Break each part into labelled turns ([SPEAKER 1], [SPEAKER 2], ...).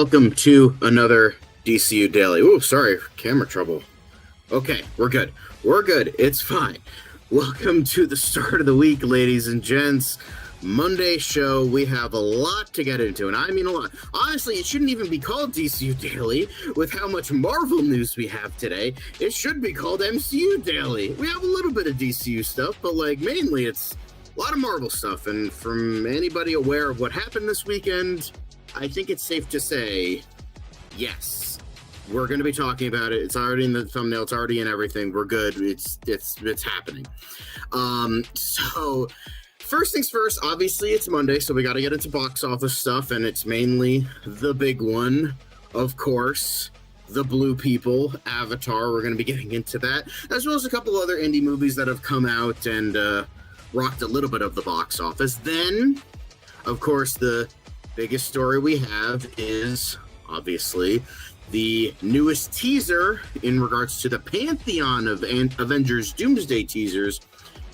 [SPEAKER 1] welcome to another DCU Daily. Ooh, sorry, camera trouble. Okay, we're good. We're good. It's fine. Welcome to the start of the week, ladies and gents. Monday show, we have a lot to get into, and I mean a lot. Honestly, it shouldn't even be called DCU Daily with how much Marvel news we have today. It should be called MCU Daily. We have a little bit of DCU stuff, but mainly it's a lot of Marvel stuff, and from anybody aware of what happened this weekend, I think it's safe to say, yes, we're going to be talking about it. It's already in the thumbnail. It's already in everything. We're good. It's happening. So first things first, obviously it's Monday, so we got to get into box office stuff, and it's mainly the big one, of course, The Blue People, Avatar. We're going to be getting into that, as well as a couple other indie movies that have come out and rocked a little bit of the box office. Then, of course, the biggest story we have is, obviously, the newest teaser in regards to the pantheon of Avengers Doomsday teasers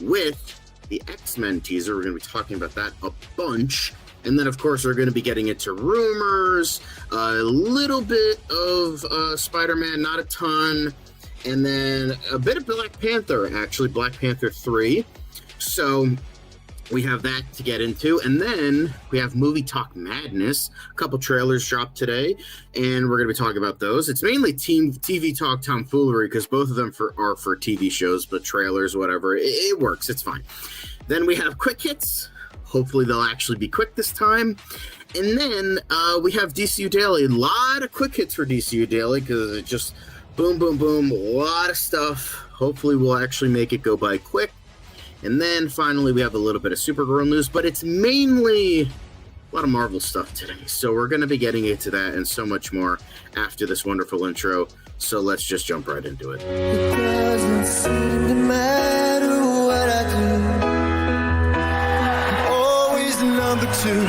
[SPEAKER 1] with the X-Men teaser. We're going to be talking about that a bunch. And then, of course, we're going to be getting into rumors, a little bit of Spider-Man, not a ton, and then a bit of Black Panther, actually, Black Panther 3. So we have that to get into, and then we have Movie Talk Madness. A couple trailers dropped today, and we're going to be talking about those. It's mainly TV talk tomfoolery, because both of them are for TV shows, but trailers, whatever, it works. It's fine. Then we have quick hits. Hopefully they'll actually be quick this time. And then we have DCU Daily. A lot of quick hits for DCU Daily, because it just boom, boom, boom, a lot of stuff. Hopefully we'll actually make it go by quick. And then finally, we have a little bit of Supergirl news, but it's mainly a lot of Marvel stuff today. So we're going to be getting into that and so much more after this wonderful intro. So let's just jump right into it.
[SPEAKER 2] It doesn't seem to matter what I do. I'm always number two.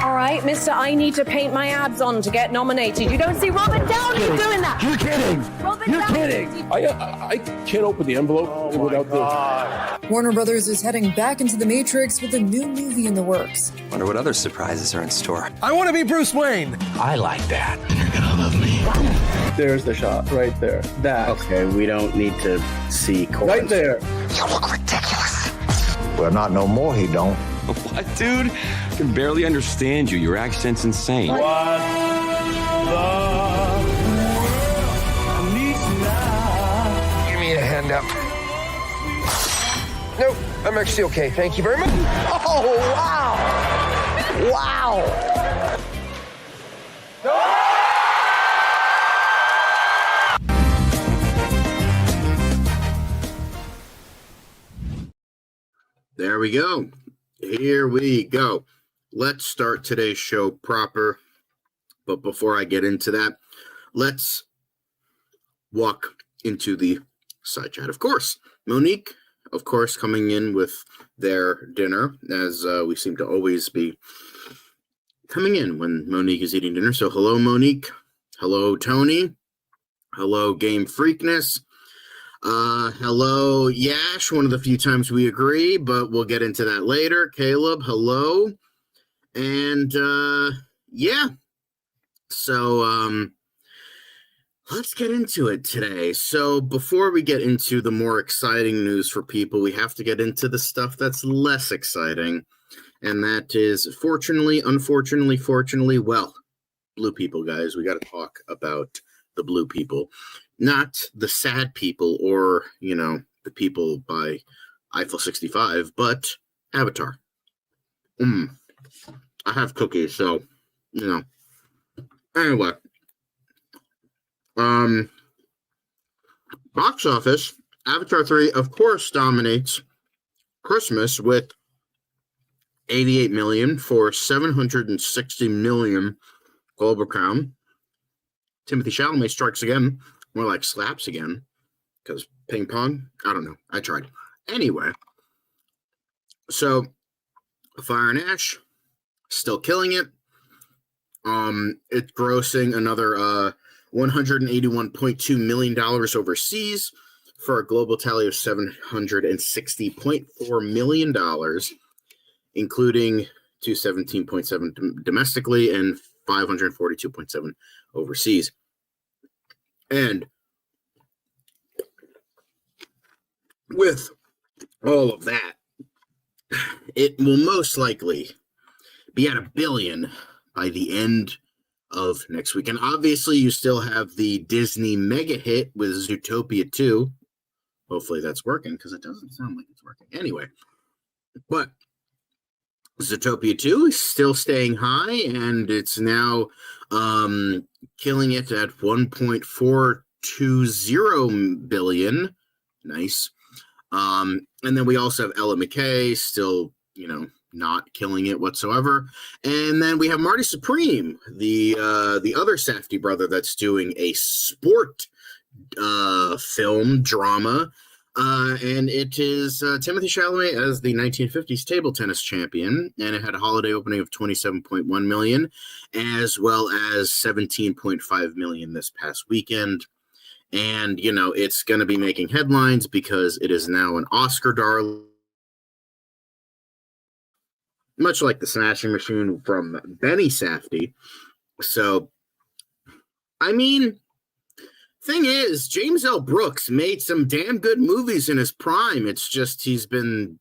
[SPEAKER 3] All right, mister, I need to paint my abs on to get nominated. You don't see Robert Downey doing that.
[SPEAKER 4] You're kidding.
[SPEAKER 3] Robert
[SPEAKER 4] You're
[SPEAKER 3] Downey.
[SPEAKER 4] kidding. I can't open the envelope without the...
[SPEAKER 5] Warner Brothers is heading back into the Matrix with a new movie in the works.
[SPEAKER 6] Wonder what other surprises are in store.
[SPEAKER 4] I want to be Bruce Wayne. I like that. You're gonna love me.
[SPEAKER 7] There's the shot right there. That.
[SPEAKER 1] Okay, we don't need to see Cole's.
[SPEAKER 7] Right there.
[SPEAKER 6] You look ridiculous.
[SPEAKER 8] Well, not no more, he don't.
[SPEAKER 9] What, dude? I can barely understand you. Your accent's insane.
[SPEAKER 2] What the
[SPEAKER 4] Give me a hand up. Nope, I'm actually okay. Thank you very much. Oh, wow. Wow.
[SPEAKER 1] There we go. Here we go. Let's start today's show proper. But before I get into that, let's walk into the side chat. Of course, Monique, of course, coming in with their dinner, as we seem to always be coming in when Monique is eating dinner. So hello, Monique. Hello, Tony. Hello, Game Freakness. Hello, Yash, one of the few times we agree, but we'll get into that later. Caleb, hello. And, yeah. So, let's get into it today. So, before we get into the more exciting news for people, we have to get into the stuff that's less exciting. And that is, fortunately, unfortunately, fortunately, well, Blue People, guys. We got to talk about the Blue People. Not the sad people or, the people by Eiffel 65, but Avatar. I have cookies, so, Anyway. Box office, Avatar 3, of course, dominates Christmas with 88 million for 760 million global crown. Timothy Chalamet strikes again. More like slaps again, because ping pong, I don't know. I tried. Anyway, so Fire and Ash, still killing it. It's grossing another $181.2 million overseas for a global tally of $760.4 million, including $217.7 domestically and 542.7 overseas. And with all of that, it will most likely be at $1 billion by the end of next week. And obviously, you still have the Disney mega hit with Zootopia 2. Hopefully that's working, because it doesn't sound like it's working. Anyway, but Zootopia 2 is still staying high, and it's now killing it at $1.420 billion. Nice. And then we also have Ella McKay still, not killing it whatsoever. And then we have Marty Supreme, the other Safdie brother that's doing a sport film drama. And it is Timothée Chalamet as the 1950s table tennis champion, and it had a holiday opening of $27.1 million, as well as $17.5 million this past weekend. And, it's going to be making headlines because it is now an Oscar darling, much like the Smashing Machine from Benny Safdie. So, thing is, James L. Brooks made some damn good movies in his prime. It's just he's been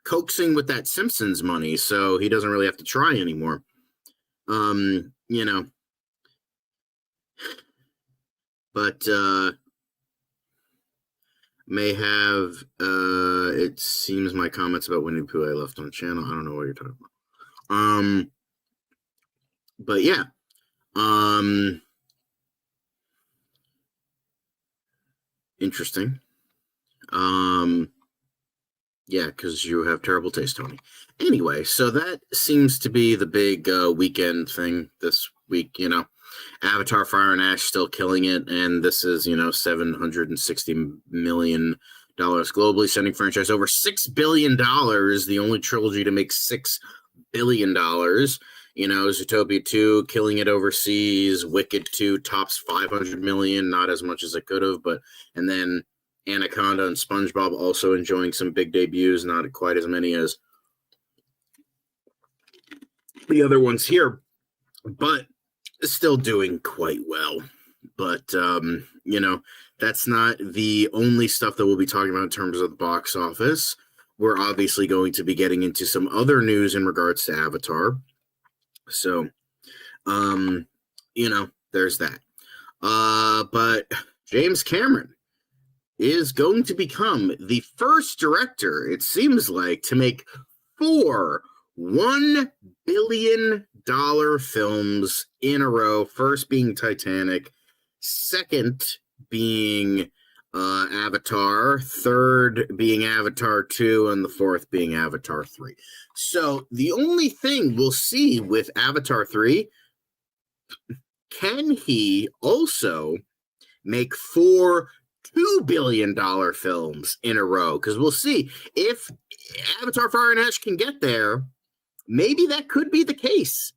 [SPEAKER 1] coaxing with that Simpsons money, so he doesn't really have to try anymore. But may have it seems my comments about Winnie the Pooh I left on the channel. I don't know what you're talking about. But yeah. Interesting. Yeah, because you have terrible taste, Tony. Anyway, so that seems to be the big weekend thing this week, Avatar Fire and Ash still killing it, and this is, $760 million globally, sending franchise over $6 billion, the only trilogy to make $6 billion. Zootopia 2 killing it overseas, Wicked 2 tops $500 million, not as much as it could have, and then Anaconda and SpongeBob also enjoying some big debuts, not quite as many as the other ones here, but still doing quite well. But, that's not the only stuff that we'll be talking about in terms of the box office. We're obviously going to be getting into some other news in regards to Avatar. So, there's that. But James Cameron is going to become the first director, it seems like, to make 4 $1 billion films in a row. First being Titanic, second being Avatar, third being Avatar 2, and the fourth being Avatar 3. So the only thing we'll see with Avatar 3, can he also make 4 $2 billion films in a row? Because we'll see if Avatar Fire and Ash can get there. Maybe that could be the case.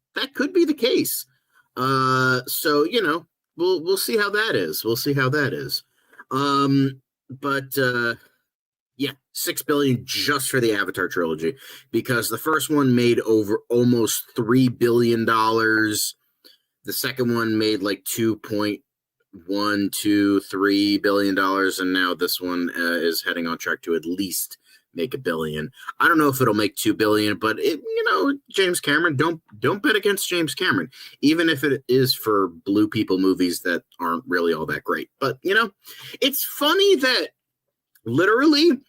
[SPEAKER 1] So we'll see how that is. Yeah, $6 billion just for the Avatar trilogy, because the first one made over almost $3 billion. The second one made like $2.123 billion, and now this one is heading on track to at least make $1 billion. I don't know if it'll make $2 billion, but James Cameron, don't bet against James Cameron, even if it is for blue people movies that aren't really all that great. But it's funny that literally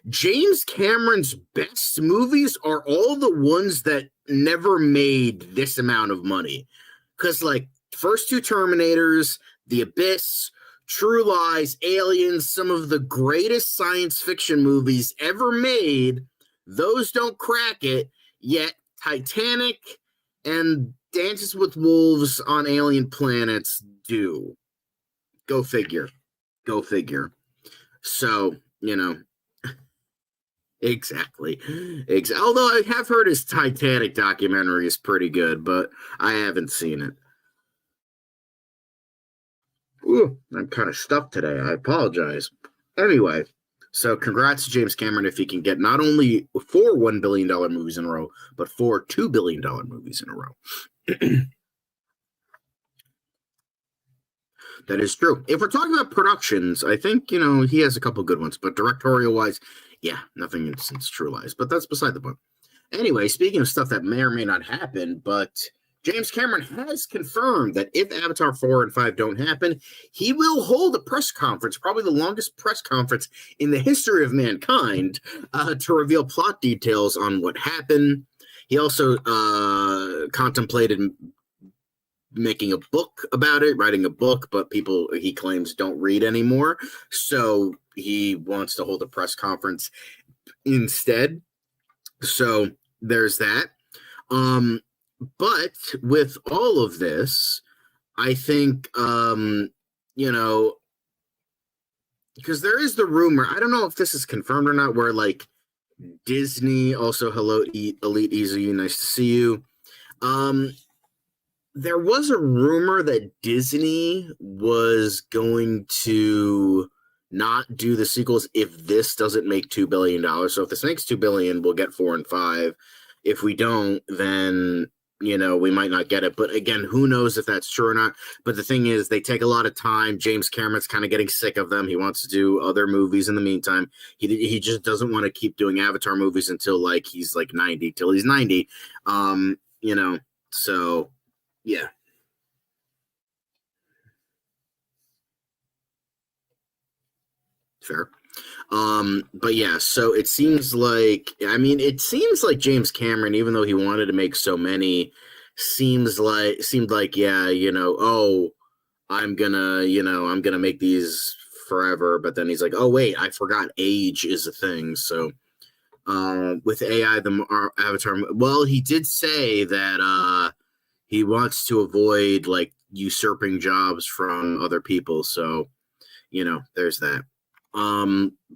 [SPEAKER 1] James Cameron's best movies are all the ones that never made this amount of money. Because like first 2 Terminators, The Abyss, True Lies, Aliens, some of the greatest science fiction movies ever made, those don't crack it, yet Titanic and Dances with Wolves on Alien Planets do. Go figure. So, exactly. Although I have heard his Titanic documentary is pretty good, but I haven't seen it. Ooh, I'm kind of stuffed today. I apologize. Anyway, so congrats to James Cameron if he can get not only 4 $1 billion movies in a row, but 4 $2 billion movies in a row. That is true. If we're talking about productions, I think, he has a couple good ones, but directorial-wise, yeah, nothing since True Lies, but that's beside the point. Anyway, speaking of stuff that may or may not happen, but James Cameron has confirmed that if Avatar 4 and 5 don't happen, he will hold a press conference, probably the longest press conference in the history of mankind, to reveal plot details on what happened. He also contemplated making a book about it, writing a book, but people, he claims, don't read anymore. So he wants to hold a press conference instead. So there's that. But with all of this, I think, because there is the rumor, I don't know if this is confirmed or not, where like Disney, also hello, Elite Easy, nice to see you. There was a rumor that Disney was going to not do the sequels if this doesn't make $2 billion. So if this makes $2 billion, we'll get 4 and 5. If we don't, then, we might not get it. But again, who knows if that's true or not. But the thing is, they take a lot of time. James Cameron's kind of getting sick of them. He wants to do other movies in the meantime. He just doesn't want to keep doing Avatar movies until he's 90, till he's 90. So yeah. Fair. But yeah, so it seems like James Cameron, even though he wanted to make so many, seemed like, yeah, I'm gonna make these forever, but then he's like, oh wait, I forgot age is a thing. So with AI, the Avatar, well, he did say that he wants to avoid usurping jobs from other people, so there's that.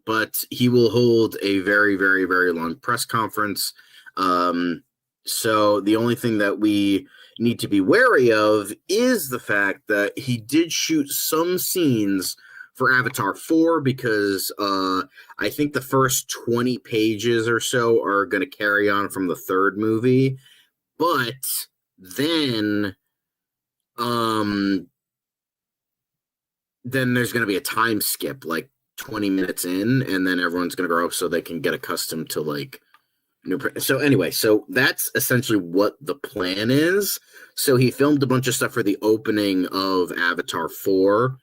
[SPEAKER 1] But he will hold a very, very, very long press conference. So the only thing that we need to be wary of is the fact that he did shoot some scenes for Avatar 4 because I think the first 20 pages or so are going to carry on from the third movie. But then there's going to be a time skip, 20 minutes in, and then everyone's going to grow up so they can get accustomed to so anyway, so that's essentially what the plan is. So he filmed a bunch of stuff for the opening of Avatar 4,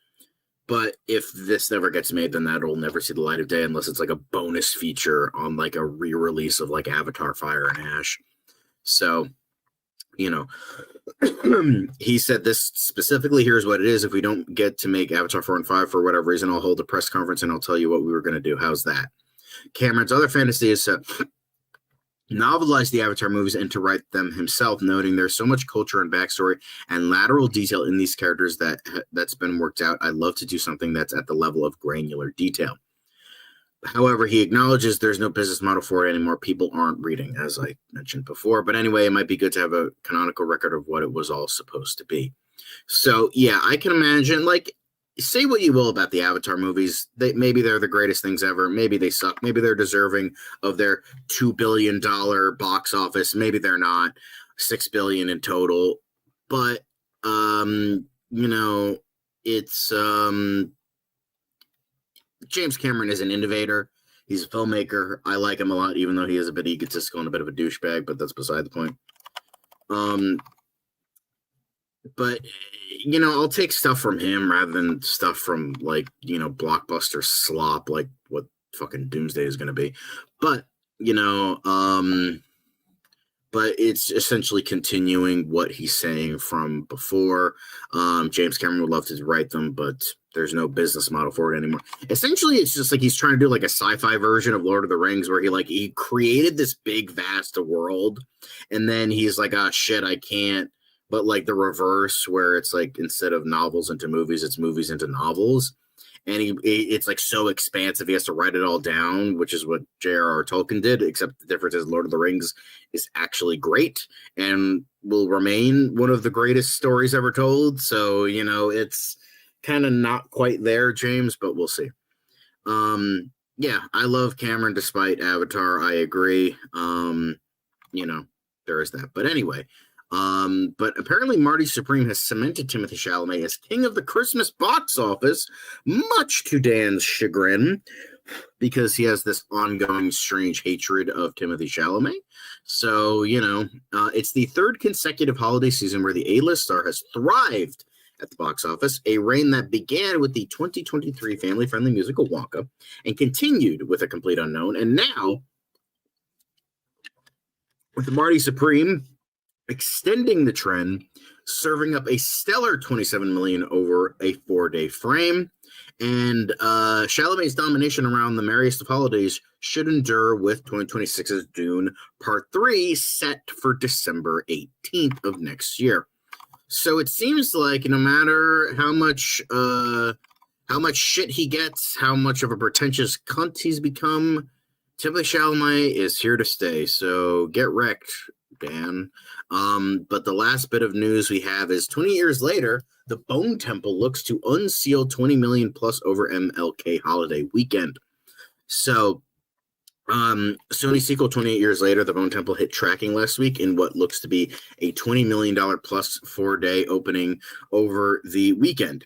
[SPEAKER 1] but if this never gets made, then that'll never see the light of day unless it's a bonus feature on a re-release of Avatar Fire and Ash. So he said this specifically, here's what it is. If we don't get to make Avatar 4 and 5 for whatever reason, I'll hold a press conference and I'll tell you what we were going to do. How's that? Cameron's other fantasy is to novelize the Avatar movies and to write them himself, noting there's so much culture and backstory and lateral detail in these characters that's been worked out. I'd love to do something that's at the level of granular detail. However, he acknowledges there's no business model for it anymore. People aren't reading, as I mentioned before. But anyway, it might be good to have a canonical record of what it was all supposed to be. So, yeah, I can imagine, say what you will about the Avatar movies. Maybe they're the greatest things ever. Maybe they suck. Maybe they're deserving of their $2 billion box office. Maybe they're not. $6 billion in total. But, it's... James Cameron is an innovator. He's a filmmaker. I like him a lot, even though he is a bit egotistical and a bit of a douchebag, but that's beside the point. But, I'll take stuff from him rather than stuff from, blockbuster slop, like what fucking Doomsday is going to be. But, but it's essentially continuing what he's saying from before. James Cameron would love to write them, but there's no business model for it anymore. Essentially, it's just he's trying to do a sci-fi version of Lord of the Rings where he created this big, vast world, and then he's like, ah, shit, I can't. But the reverse where it's instead of novels into movies, it's movies into novels. And it's so expansive, he has to write it all down, which is what J.R.R. Tolkien did, except the difference is Lord of the Rings is actually great and will remain one of the greatest stories ever told. So, it's kind of not quite there, James, but we'll see. Yeah, I love Cameron despite Avatar. I agree. There is that. But anyway, But apparently Marty Supreme has cemented Timothée Chalamet as king of the Christmas box office, much to Dan's chagrin, because he has this ongoing strange hatred of Timothée Chalamet. So, it's the third consecutive holiday season where the A-list star has thrived at the box office, a reign that began with the 2023 family-friendly musical Wonka and continued with A Complete Unknown, and now with Marty Supreme extending the trend, serving up a stellar $27 million over a 4-day frame. And Chalamet's domination around the merriest of holidays should endure with 2026's Dune Part 3 set for December 18th of next year. So it seems like no matter how much shit he gets, how much of a pretentious cunt he's become, Timothée Chalamet is here to stay. So get wrecked, Dan. But the last bit of news we have is 20 years later, the Bone Temple looks to unseal 20 million plus over MLK holiday weekend. So Sony sequel 28 years later, the Bone Temple hit tracking last week in what looks to be a $20 million plus 4-day opening over the weekend.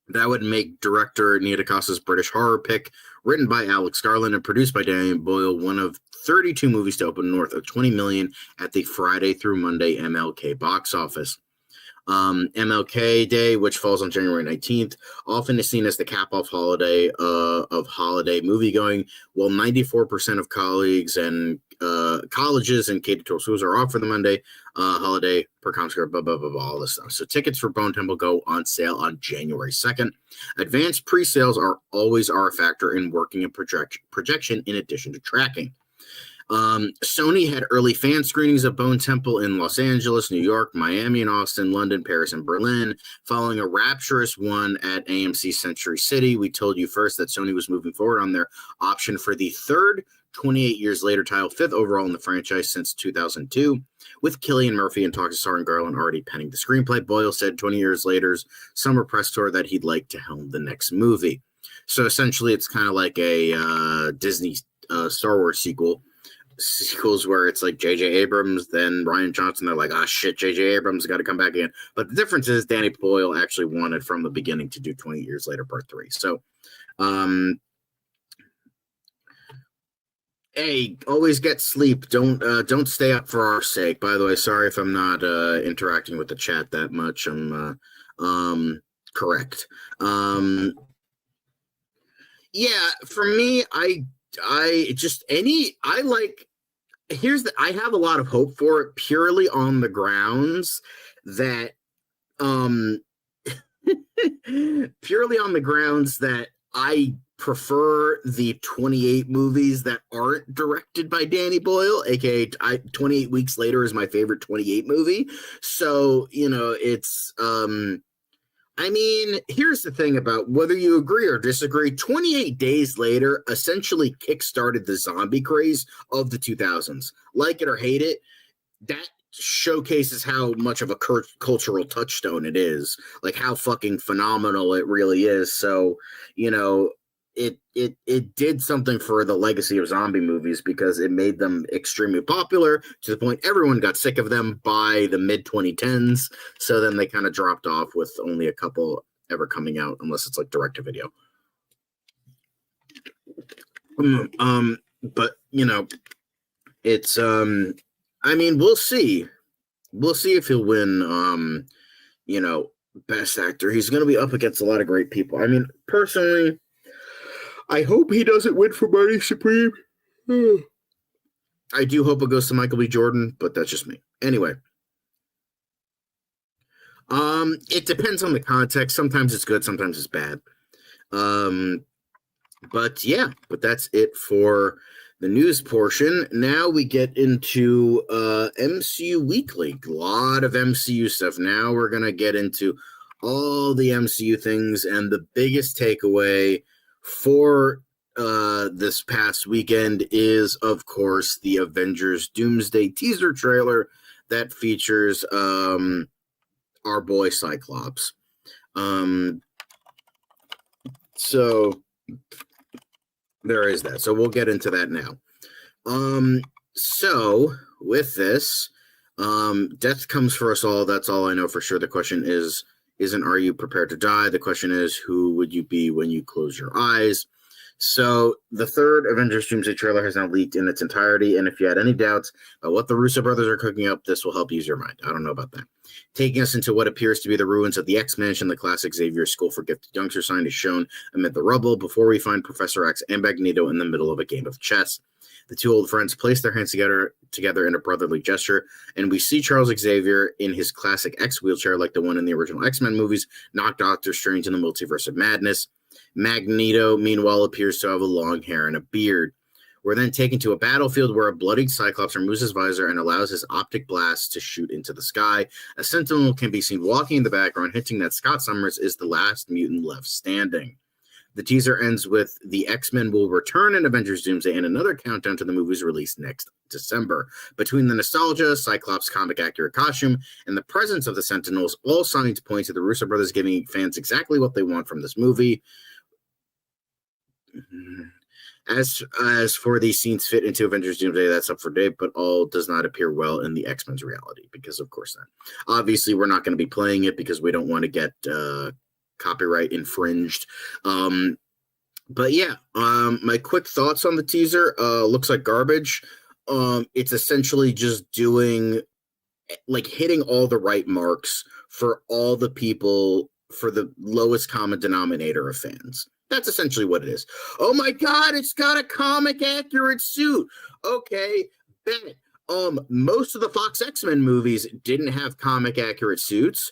[SPEAKER 1] That would make director Nia DaCosta's British horror pick, written by Alex Garland and produced by Danny Boyle, one of 32 movies to open north of 20 million at the Friday through Monday MLK box office. MLK Day, which falls on January 19th, often is seen as the cap-off holiday of holiday moviegoing, while 94% of colleagues and colleges and K-12 schools are off for the Monday holiday per Comscore, blah, blah, blah, blah, all this stuff. So tickets for Bone Temple go on sale on January 2nd. Advanced pre-sales are always a factor in working a projection in addition to tracking. Sony had early fan screenings of Bone Temple in Los Angeles, New York, Miami, and Austin, London, Paris, and Berlin, following a rapturous one at AMC Century City. We told you first that Sony was moving forward on their option for the third 28 years later title, fifth overall in the franchise since 2002, with Cillian Murphy and talks to Soar and Garland already penning the screenplay. Boyle said 20 years later's summer press tour that he'd like to helm the next movie. So essentially it's kind of like a Disney Star Wars sequels where it's like J.J. Abrams, then Rian Johnson. They're like, shit, J.J. Abrams got to come back again. But the difference is Danny Boyle actually wanted from the beginning to do 20 years later part 3. So, hey, always get sleep. Don't stay up for our sake. By the way, sorry if I'm not interacting with the chat that much. I'm correct. Yeah, for me, I have a lot of hope for it purely on the grounds that I prefer the 28 movies that aren't directed by Danny Boyle, aka 28 Weeks Later is my favorite 28 movie. So, it's here's the thing about whether you agree or disagree. 28 Days Later essentially kickstarted the zombie craze of the 2000s. Like it or hate it, that showcases how much of a cultural touchstone it is, like how fucking phenomenal it really is. So, it did something for the legacy of zombie movies because it made them extremely popular to the point everyone got sick of them by the mid-2010s. So then they kind of dropped off with only a couple ever coming out, unless it's like direct-to-video. But it's we'll see. We'll see if he'll win Best Actor. He's going to be up against a lot of great people. Personally, I hope he doesn't win for Marty Supreme. I do hope it goes to Michael B. Jordan, but that's just me. Anyway. It depends on the context. Sometimes it's good, sometimes it's bad. But that's it for the news portion. Now we get into MCU Weekly. A lot of MCU stuff. Now we're going to get into all the MCU things, and the biggest takeaway for this past weekend is, of course, the Avengers Doomsday teaser trailer that features our boy Cyclops. So there is that. So we'll get into that now. So with this, Death comes for us all. That's all I know for sure. The question isn't are you prepared to die? The question is, who would you be when you close your eyes? So the third Avengers Doomsday trailer has now leaked in its entirety, and if you had any doubts about what the Russo brothers are cooking up, this will help ease your mind. I don't know about that. Taking us into what appears to be the ruins of the X-Mansion, the classic Xavier School for Gifted Youngster sign is shown amid the rubble before we find Professor X and Magneto in the middle of a game of chess. The two old friends place their hands together in a brotherly gesture, and we see Charles Xavier in his classic X wheelchair like the one in the original X-Men movies, knock Doctor Strange in the Multiverse of Madness. Magneto, meanwhile, appears to have a long hair and a beard. We're then taken to a battlefield where a bloodied Cyclops removes his visor and allows his optic blast to shoot into the sky. A Sentinel can be seen walking in the background, hinting that Scott Summers is the last mutant left standing. The teaser ends with the X-Men will return in Avengers Doomsday and another countdown to the movie's release next December. Between the nostalgia, Cyclops' comic-accurate costume, and the presence of the Sentinels, all signs point to the Russo brothers giving fans exactly what they want from this movie. As for these scenes fit into Avengers Doomsday, that's up for debate, but all does not appear well in the X-Men's reality, because of course not. Obviously, we're not going to be playing it because we don't want to get copyright infringed. But yeah, my quick thoughts on the teaser. Looks like garbage. It's essentially just doing, like, hitting all the right marks for all the people, for the lowest common denominator of fans. That's essentially what it is. Oh my God, it's got a comic accurate suit. Okay, bet. Most of the Fox X-Men movies didn't have comic accurate suits.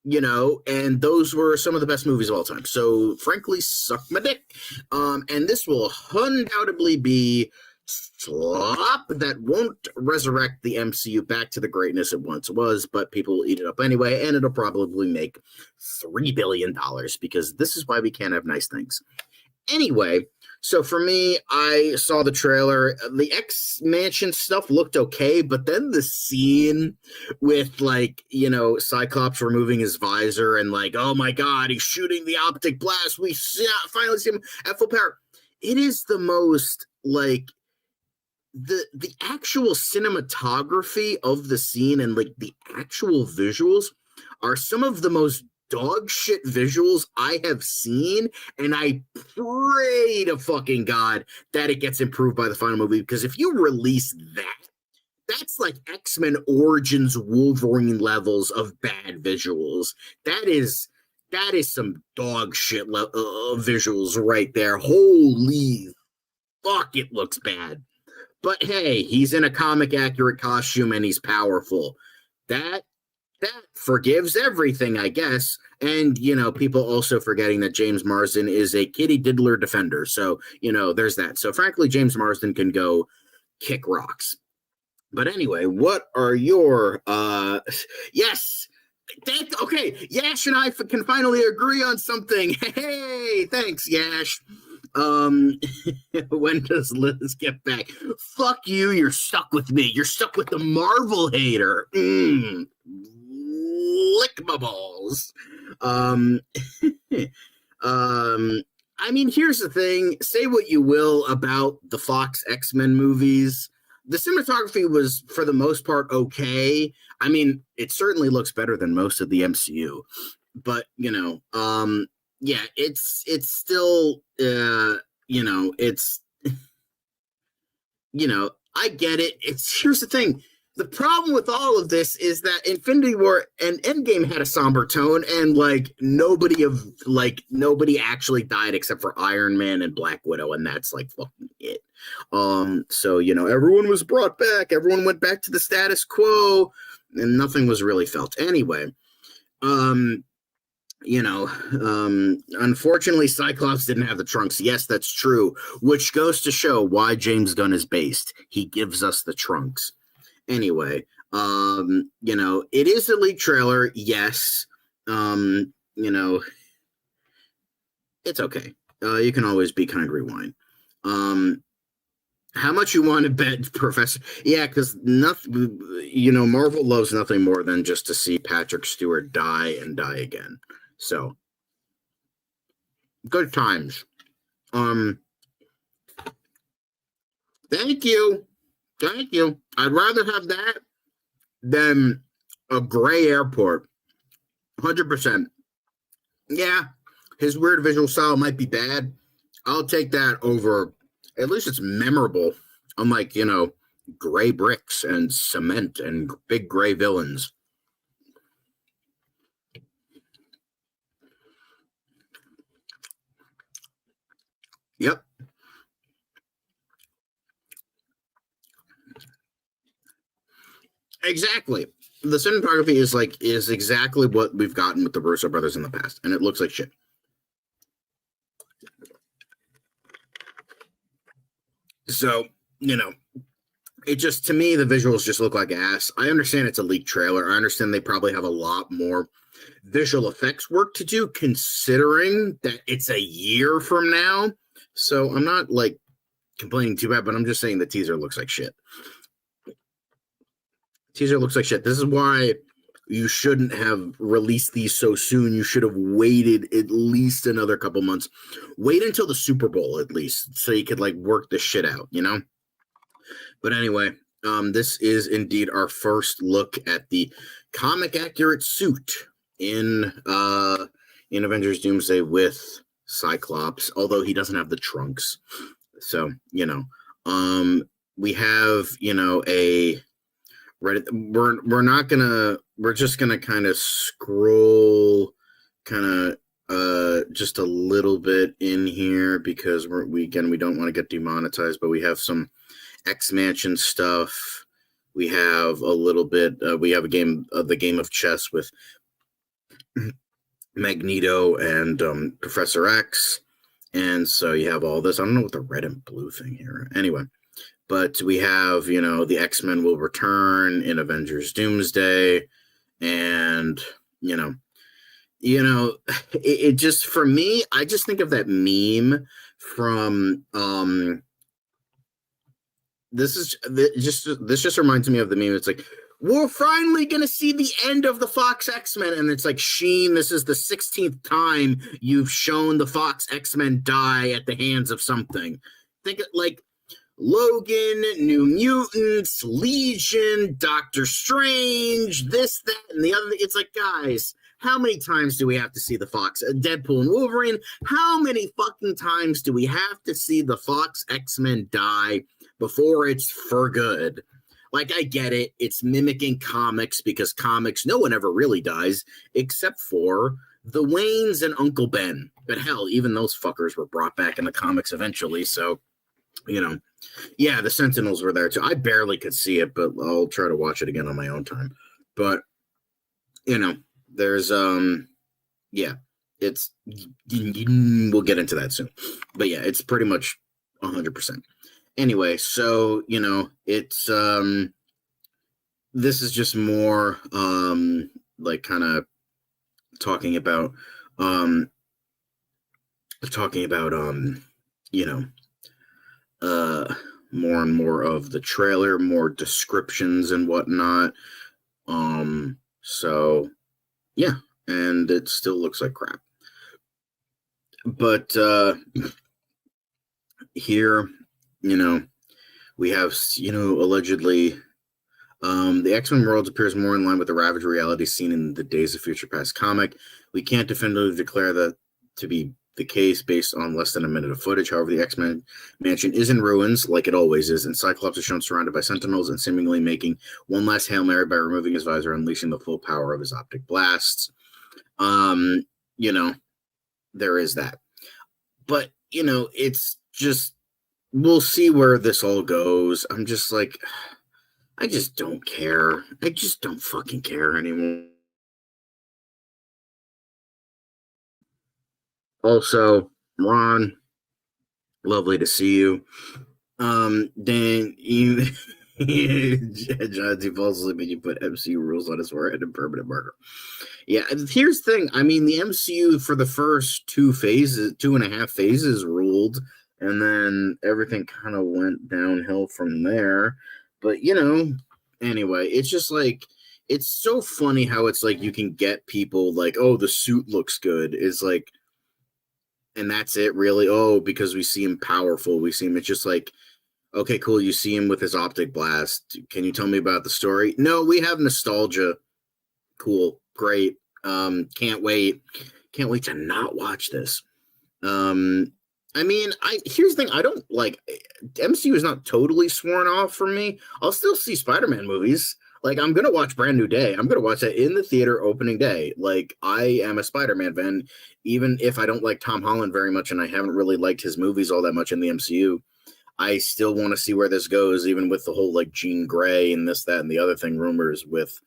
[SPEAKER 1] You know, and those were some of the best movies of all time. So frankly, suck my dick. And this will undoubtedly be slop that won't resurrect the MCU back to the greatness it once was, but people will eat it up anyway, and it'll probably make $3 billion, because this is why we can't have nice things. Anyway, so for me, I saw the trailer. The X-Mansion stuff looked okay, but then the scene with, like, you know, Cyclops removing his visor and, like, oh my God, he's shooting the optic blast. We finally see him at full power. It is the most, like, the actual cinematography of the scene and, like, the actual visuals are some of the most dog shit visuals I have seen, and I pray to fucking God that it gets improved by the final movie, because if you release that, that's like X-Men Origins Wolverine levels of bad visuals. That is some dog shit visuals right there. Holy fuck, it looks bad. But hey, he's in a comic accurate costume and he's powerful. That forgives everything, I guess. And, you know, people also forgetting that James Marsden is a kitty diddler defender. So, you know, there's that. So frankly, James Marsden can go kick rocks. But anyway, what are your yes. Okay, Yash and I can finally agree on something. Hey, thanks, Yash. When does Liz get back? Fuck you, you're stuck with me. You're stuck with the Marvel hater. Lick my balls. I mean, here's the thing. Say what you will about the Fox X-Men movies. The cinematography was, for the most part, okay. I mean, it certainly looks better than most of the MCU. But, you know, yeah, it's still, you know, it's, you know, I get it. Here's the thing. The problem with all of this is that Infinity War and Endgame had a somber tone, and nobody actually died except for Iron Man and Black Widow, and that's like fucking it. So, you know, everyone was brought back, everyone went back to the status quo, and nothing was really felt. Anyway, you know, unfortunately, Cyclops didn't have the trunks. Yes, that's true, which goes to show why James Gunn is based. He gives us the trunks. Anyway, you know, it is a leaked trailer. Yes. You know, it's okay. You can always be kind, rewind. How much you want to bet, Professor? Yeah, because nothing, you know, Marvel loves nothing more than just to see Patrick Stewart die and die again. So, good times. Thank you. Thank you. I'd rather have that then a gray airport, 100%. Yeah, his weird visual style might be bad. I'll take that over. At least it's memorable, unlike, gray bricks and cement and big gray villains. Yep. Exactly. The cinematography is exactly what we've gotten with the Russo brothers in the past, and it looks like shit. So, it just, to me, the visuals just look like ass. I understand it's a leaked trailer. I understand they probably have a lot more visual effects work to do, considering that it's a year from now. So I'm not complaining too bad, but I'm just saying the teaser looks like shit. Teaser looks like shit. This is why you shouldn't have released these so soon. You should have waited at least another couple months. Wait until the Super Bowl at least, so you could work this shit out, But anyway, this is indeed our first look at the comic accurate suit in Avengers Doomsday with Cyclops, although he doesn't have the trunks. So, we have, a Reddit. We're just gonna kind of scroll just a little bit in here because we don't want to get demonetized, but we have some X-Mansion stuff. We have a little bit, we have the game of chess with Magneto and Professor X. And so you have all this. I don't know what the red and blue thing here. Anyway, but we have, the X-Men will return in Avengers Doomsday. And, it just, for me, I just think of that meme from, this just reminds me of the meme. It's like, we're finally going to see the end of the Fox X-Men. And it's like, Sheen, this is the 16th time you've shown the Fox X-Men die at the hands of something. Think like Logan, New Mutants, Legion, Doctor Strange, this, that, and the other. It's like, guys, how many times do we have to see the Fox, Deadpool and Wolverine? How many fucking times do we have to see the Fox X-Men die before it's for good? I get it. It's mimicking comics because comics, no one ever really dies except for the Waynes and Uncle Ben. But hell, even those fuckers were brought back in the comics eventually. So, yeah, the Sentinels were there too. I barely could see it, but I'll try to watch it again on my own time. But, there's, yeah, it's, we'll get into that soon. But yeah, it's pretty much 100%. Anyway, so, it's, this is just more, kind of talking about, more and more of the trailer, more descriptions and whatnot. So, yeah, and it still looks like crap. But, here, we have, allegedly, the X-Men world appears more in line with the ravaged reality seen in the Days of Future Past comic. We can't definitively declare that to be the case based on less than a minute of footage. However, the X-Men mansion is in ruins, like it always is, and Cyclops is shown surrounded by Sentinels and seemingly making one last Hail Mary by removing his visor and unleashing the full power of his optic blasts. There is that. But, it's just, we'll see where this all goes. I'm just like, I just don't care. I just don't fucking care anymore. Also, Ron, lovely to see you. Dan, you John falls asleep and you put MCU rules on his forehead and permanent marker. Yeah, here's the thing. I mean, the MCU for the first 2.5 phases ruled, and then everything kind of went downhill from there. But, anyway, it's just it's so funny how it's you can get people oh, the suit looks good. It's and that's it, really. Oh, because we see him powerful. We see him. It's just Okay, cool. You see him with his optic blast. Can you tell me about the story? No, we have nostalgia. Cool. Great. Can't wait. Can't wait to not watch this. I mean, here's the thing. I don't like MCU is not totally sworn off from me. I'll still see Spider-Man movies. Like, I'm gonna watch Brand New Day. I'm gonna watch that in the theater opening day. Like, I am a Spider-Man fan, even if I don't like Tom Holland very much, and I haven't really liked his movies all that much in the MCU. I still want to see where this goes, even with the whole like Jean Grey and this, that, and the other thing rumors with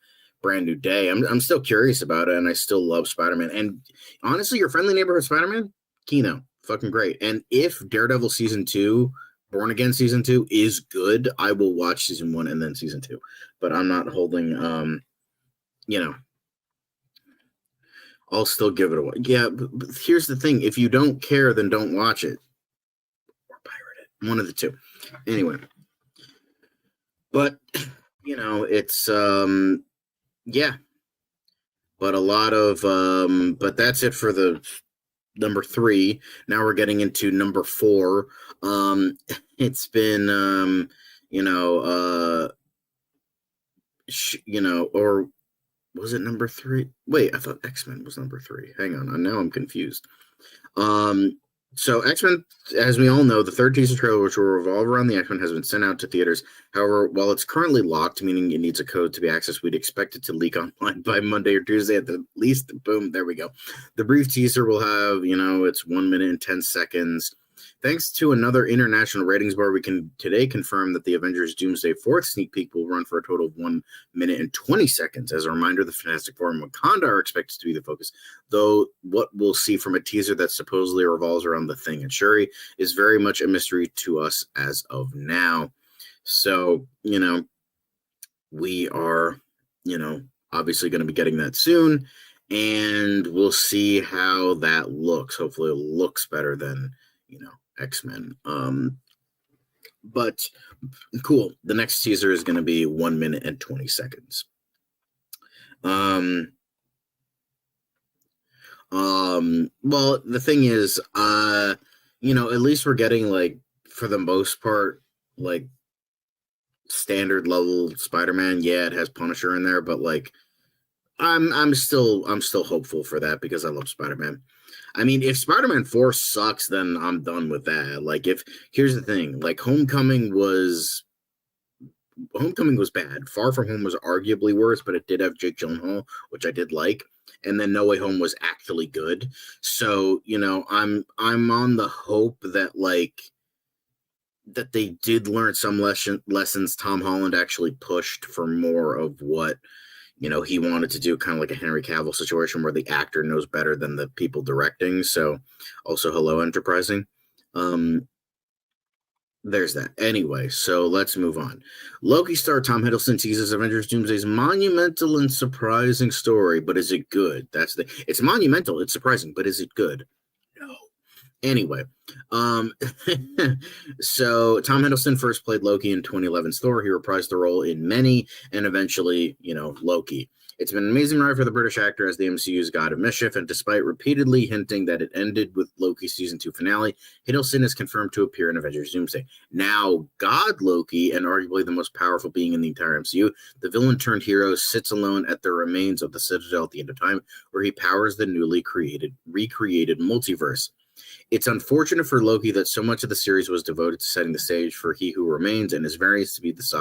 [SPEAKER 1] Brand New Day. I'm still curious about it, and I still love Spider-Man. And honestly, your friendly neighborhood Spider-Man, Kino, fucking great. And if Daredevil season 2, Born Again season 2 is good, I will watch season 1 and then season 2. But I'm not holding, I'll still give it away. Yeah, but here's the thing: if you don't care, then don't watch it. One of the two. Anyway. But, it's, yeah. But a lot of, but that's it for the number 3. Now we're getting into number 4. It's been, or was it number 3? Wait, I thought X-Men was number 3. Hang on. Now I'm confused. So X-Men, as we all know, the third teaser trailer, which will revolve around the X-Men, has been sent out to theaters. However, while it's currently locked, meaning it needs a code to be accessed, we'd expect it to leak online by Monday or Tuesday at the least. Boom, there we go. The brief teaser will have, it's 1 minute and 10 seconds. Thanks to another international ratings bar, we can today confirm that the Avengers Doomsday 4th sneak peek will run for a total of 1 minute and 20 seconds. As a reminder, the Fantastic Four and Wakanda are expected to be the focus, though what we'll see from a teaser that supposedly revolves around the Thing and Shuri is very much a mystery to us as of now. So, we are, obviously going to be getting that soon, and we'll see how that looks. Hopefully it looks better than, X-Men. But cool. The next teaser is going to be 1 minute and 20 seconds. Well, the thing is, at least we're getting, like, for the most part, like, standard level Spider-Man. Yeah, it has Punisher in there, but, like, I'm still hopeful for that because I love Spider-Man. I mean, if Spider-Man 4 sucks, then I'm done with that. Like, here's the thing, like, Homecoming was bad. Far From Home was arguably worse, but it did have Jake Gyllenhaal, which I did like. And then No Way Home was actually good. So, I'm on the hope that, like, that they did learn some lessons. Tom Holland actually pushed for more of what he wanted to do, kind of like a Henry Cavill situation where the actor knows better than the people directing. So also hello, enterprising. There's that. Anyway, so let's move on. Loki star Tom Hiddleston teases Avengers Doomsday's monumental and surprising story, but is it good? It's monumental, it's surprising, but is it good? No. Anyway, so Tom Hiddleston first played Loki in 2011's Thor. He reprised the role in many, and eventually, Loki. It's been an amazing ride for the British actor as the MCU's God of Mischief, and despite repeatedly hinting that it ended with Loki's season 2 finale, Hiddleston is confirmed to appear in Avengers Doomsday. Now, God Loki, and arguably the most powerful being in the entire MCU, the villain-turned-hero sits alone at the remains of the Citadel at the end of time, where he powers the newly recreated multiverse. It's unfortunate for Loki that so much of the series was devoted to setting the stage for He Who Remains and his variants to be this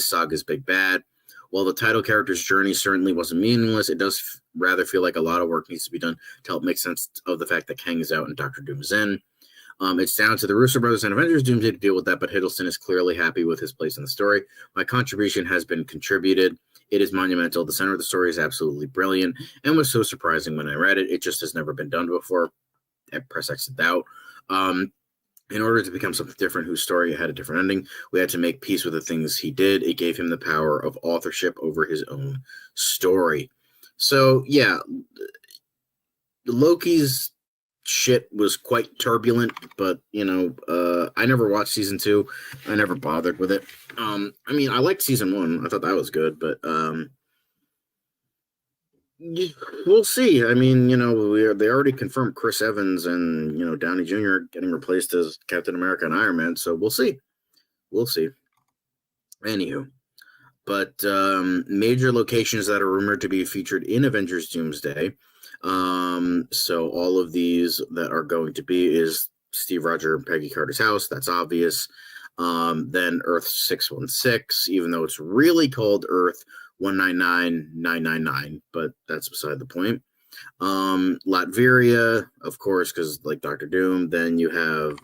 [SPEAKER 1] saga's big bad. While the title character's journey certainly wasn't meaningless, it does rather feel like a lot of work needs to be done to help make sense of the fact that Kang is out and Doctor Doom is in. It's down to the Russo brothers and Avengers Doomsday to deal with that, but Hiddleston is clearly happy with his place in the story. My contribution has been contributed. It is monumental. The center of the story is absolutely brilliant and was so surprising when I read it. It just has never been done before. Press X doubt. In order to become something different, whose story had a different ending, we had to make peace with the things he did. It gave him the power of authorship over his own story. So, yeah, Loki's shit was quite turbulent, but, I never watched season 2. I never bothered with it. I mean, I liked season 1. I thought that was good, but we'll see. I mean, they already confirmed Chris Evans and, Downey Jr. getting replaced as Captain America and Iron Man, so we'll see. We'll see. Anywho. But major locations that are rumored to be featured in Avengers Doomsday. So all of these that are going to be is Steve Rogers and Peggy Carter's house. That's obvious. Then Earth 616, even though it's really called Earth 199999, but that's beside the point. Latveria, of course, because like Doctor Doom. Then you have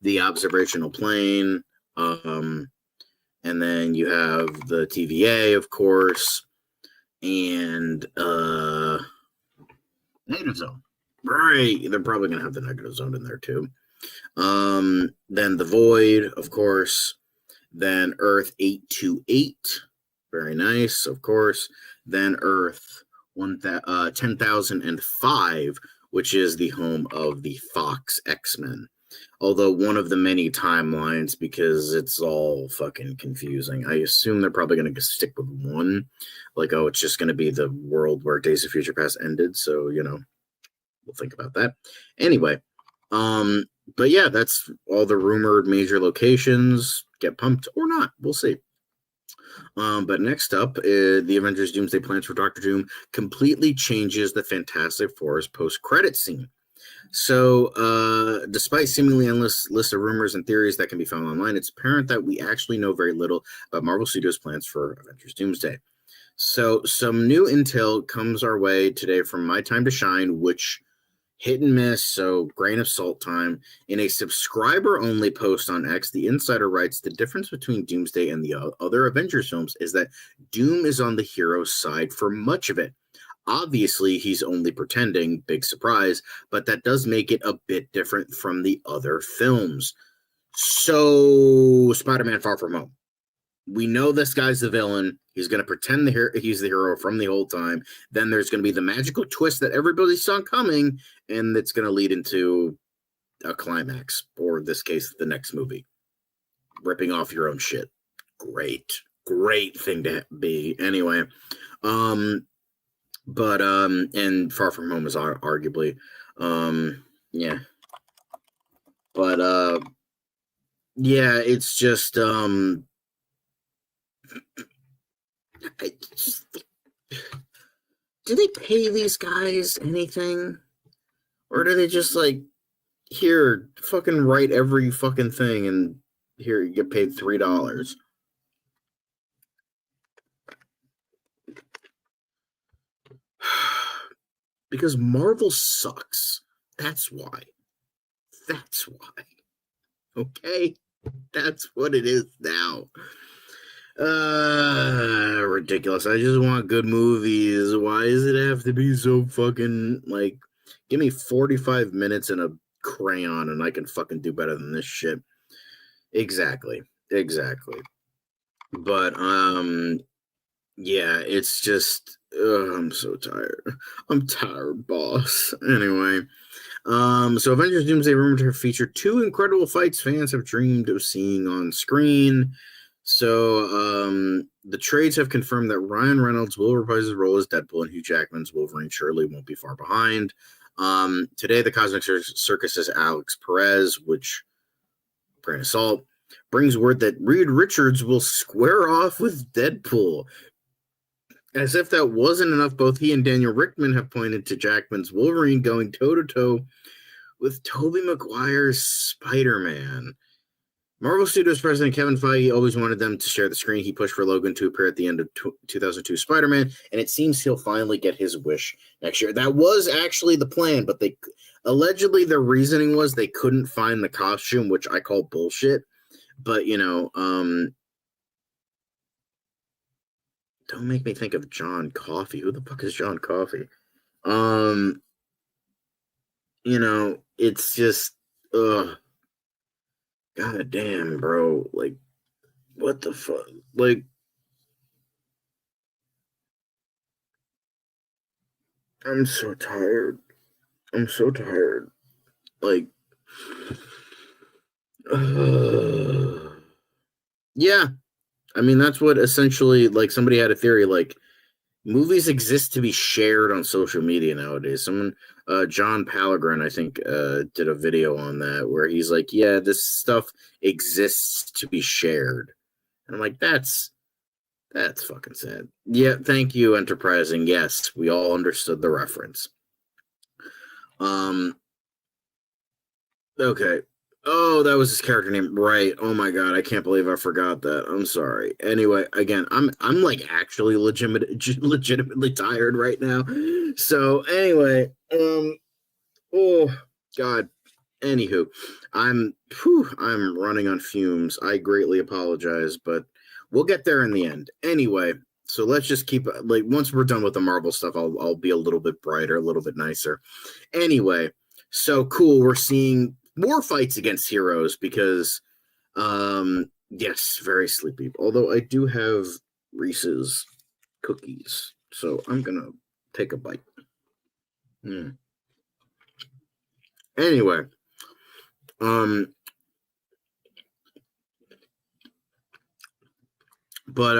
[SPEAKER 1] the observational plane. And then you have the TVA, of course, and negative zone. Right. They're probably going to have the negative zone in there, too. Then the Void, of course. Then Earth 828. Very nice, of course. Then Earth 10,005, which is the home of the Fox X-Men. Although one of the many timelines, because it's all fucking confusing. I assume they're probably going to stick with one. Like, oh, it's just going to be the world where Days of Future Past ended. So, we'll think about that. Anyway, but yeah, that's all the rumored major locations. Get pumped or not. We'll see. But next up, the Avengers Doomsday plans for Doctor Doom completely changes the Fantastic Four's post-credit scene. So, despite seemingly endless list of rumors and theories that can be found online, it's apparent that we actually know very little about Marvel Studios' plans for Avengers Doomsday. So, some new intel comes our way today from My Time to Shine, which hit and miss, so grain of salt time. In a subscriber-only post on X, the insider writes, the difference between Doomsday and the other Avengers films is that Doom is on the hero's side for much of it. Obviously, he's only pretending, big surprise, but that does make it a bit different from the other films. So, Spider-Man Far From Home. We know this guy's the villain. He's going to pretend he's the hero from the whole time. Then there's going to be the magical twist that everybody saw coming, and it's going to lead into a climax, or in this case, the next movie. Ripping off your own shit. Great thing to be. Anyway, but and Far From Home is arguably yeah, but yeah, it's just do they pay these guys anything, or do they just like, here, fucking write every fucking thing and here you get paid $3? Because Marvel sucks. That's why. Okay? That's what it is now. Ridiculous. I just want good movies. Why does it have to be so fucking, like, give me 45 minutes and a crayon and I can fucking do better than this shit. Exactly. But, yeah, it's just, I'm so tired. I'm tired, boss. Anyway, so Avengers Doomsday rumored to feature 2 incredible fights fans have dreamed of seeing on screen. So, the trades have confirmed that Ryan Reynolds will reprise his role as Deadpool, and Hugh Jackman's Wolverine surely won't be far behind. Today, the Cosmic Circus's Alex Perez, which, grain of salt, brings word that Reed Richards will square off with Deadpool. As if that wasn't enough, both he and Daniel Richtman have pointed to Jackman's Wolverine going toe-to-toe with Tobey Maguire's Spider-Man. Marvel Studios president Kevin Feige always wanted them to share the screen. He pushed for Logan to appear at the end of 2002 Spider-Man, and it seems he'll finally get his wish next year. That was actually the plan, but they allegedly their reasoning was they couldn't find the costume, which I call bullshit. But, don't make me think of John Coffey. Who the fuck is John Coffey? It's just, God damn, bro. Like, what the fuck? Like, I'm so tired. Like, yeah. I mean, that's what essentially, like, somebody had a theory, like, movies exist to be shared on social media nowadays. Someone, John Pallegrin, I think, did a video on that where he's like, yeah, this stuff exists to be shared. And I'm like, that's fucking sad. Yeah, thank you, Enterprising. Yes, we all understood the reference. Okay. Oh, that was his character name, right? Oh my god, I can't believe I forgot that. I'm sorry. Anyway, again, I'm like actually legitimately tired right now. So anyway, oh god. Anywho, I'm running on fumes. I greatly apologize, but we'll get there in the end. Anyway, so let's just keep like once we're done with the Marvel stuff, I'll be a little bit brighter, a little bit nicer. Anyway, so cool. We're seeing more fights against heroes because, yes, very sleepy. Although I do have Reese's cookies, so I'm gonna take a bite. Anyway, but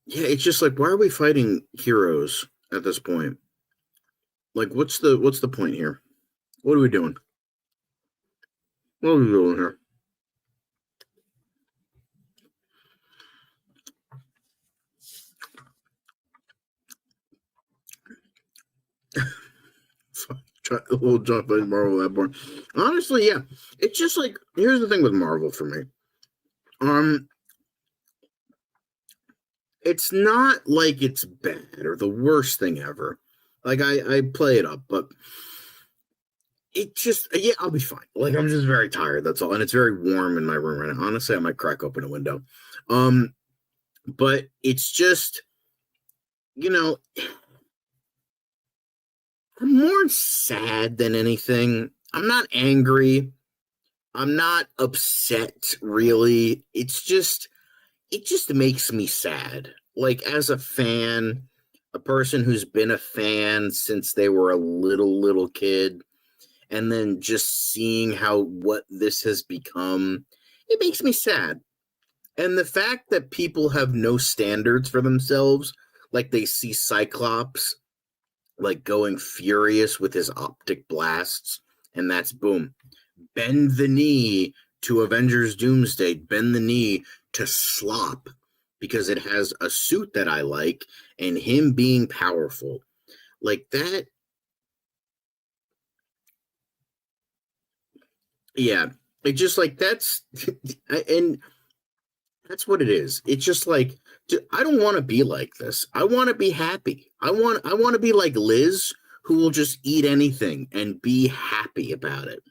[SPEAKER 1] yeah, it's just like, why are we fighting heroes at this point? Like, what's the point here? What are we doing? What are we doing here? We'll jump in Marvel that point. Honestly, yeah, it's just like, here's the thing with Marvel for me. It's not like it's bad or the worst thing ever. Like I play it up, but it just, yeah, I'll be fine. Like I'm just very tired. That's all, and it's very warm in my room right now. Honestly, I might crack open a window. But it's just, you know, I'm more sad than anything. I'm not angry. I'm not upset, really. It just makes me sad. Like, as a fan, a person who's been a fan since they were a little kid, and then just seeing what this has become, it makes me sad. And the fact that people have no standards for themselves, like they see Cyclops like going furious with his optic blasts, and that's boom. Bend the knee to Avengers Doomsday, bend the knee to Slop because it has a suit that I like and him being powerful. Like that. Yeah. It just like that's and that's what it is. It's just like, I don't want to be like this. I want to be happy. I want to be like Liz, who will just eat anything and be happy about it.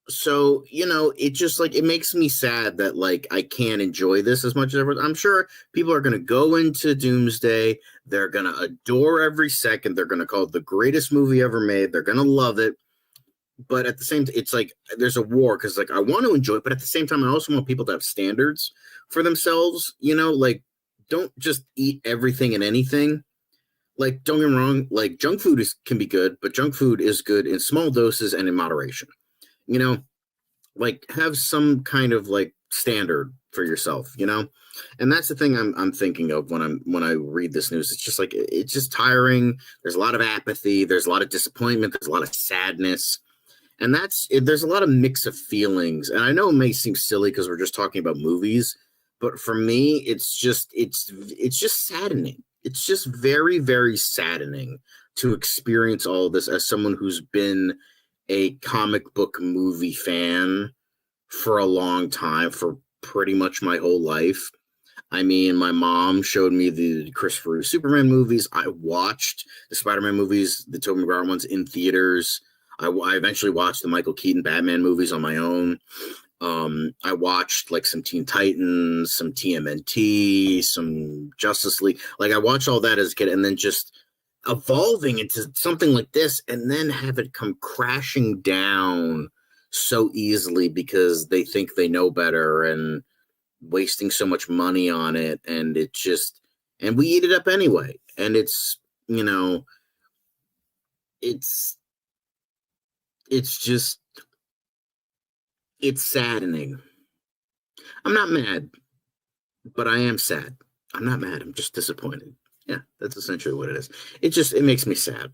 [SPEAKER 1] So, it just like, it makes me sad that like I can't enjoy this as much as ever. I'm sure people are going to go into Doomsday. They're going to adore every second. They're going to call it the greatest movie ever made. They're going to love it. But at the same time, it's like there's a war because like I want to enjoy it, but at the same time, I also want people to have standards for themselves. Like don't just eat everything and anything. Like don't get me wrong, like junk food can be good, but junk food is good in small doses and in moderation. Like have some kind of like standard for yourself. And that's the thing I'm thinking of when I read this news. It's just like it's just tiring. There's a lot of apathy. There's a lot of disappointment. There's a lot of sadness. And there's a lot of mix of feelings. And I know it may seem silly because we're just talking about movies, but for me, it's just saddening. It's just very, very saddening to experience all of this as someone who's been a comic book movie fan for a long time, for pretty much my whole life. I mean, my mom showed me the Christopher Reeve Superman movies. I watched the Spider-Man movies, the Tobey Maguire ones, in theaters. I eventually watched the Michael Keaton Batman movies on my own. I watched like some Teen Titans, some TMNT, some Justice League. Like I watched all that as a kid, and then just evolving into something like this, and then have it come crashing down so easily because they think they know better and wasting so much money on it, and and we eat it up anyway. And it's just, it's saddening. I'm not mad, but I am sad. I'm not mad. I'm just disappointed. Yeah, that's essentially what it is. It makes me sad.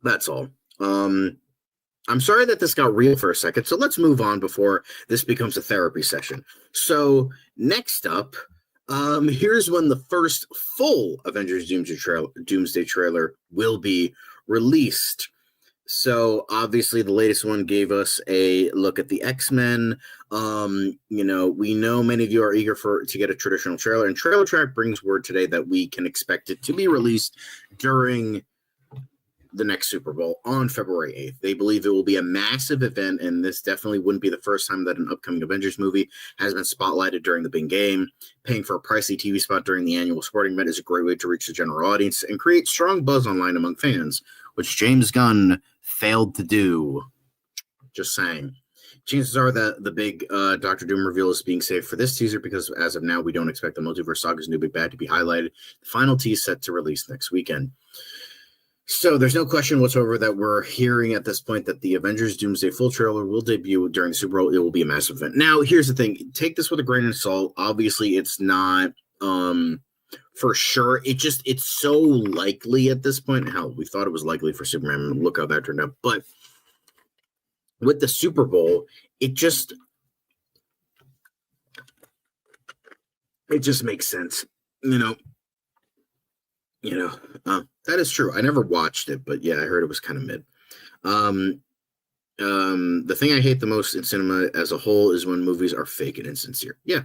[SPEAKER 1] That's all. I'm sorry that this got real for a second, so let's move on before this becomes a therapy session. So next up, here's when the first full Avengers Doomsday trailer will be released. So obviously the latest one gave us a look at the X-Men. We know many of you are eager to get a traditional trailer, and Trailer Track brings word today that we can expect it to be released during the next Super Bowl on February 8th. They believe it will be a massive event, and this definitely wouldn't be the first time that an upcoming Avengers movie has been spotlighted during the big game. Paying for a pricey TV spot during the annual sporting event is a great way to reach the general audience and create strong buzz online among fans, which James Gunn failed to do. Just saying. Chances are that the big Doctor Doom reveal is being saved for this teaser because as of now, we don't expect the Multiverse Saga's new big bad to be highlighted. The final tease set to release next weekend. So there's no question whatsoever that we're hearing at this point that the Avengers Doomsday full trailer will debut during the Super Bowl. It will be a massive event. Now, here's the thing. Take this with a grain of salt. Obviously, it's not for sure. It's so likely at this point. Hell, we thought it was likely for Superman. Look how that turned out. But with the Super Bowl, it just makes sense. That is true. I never watched it, but yeah, I heard it was kind of mid. The thing I hate the most in cinema as a whole is when movies are fake and insincere. Yeah.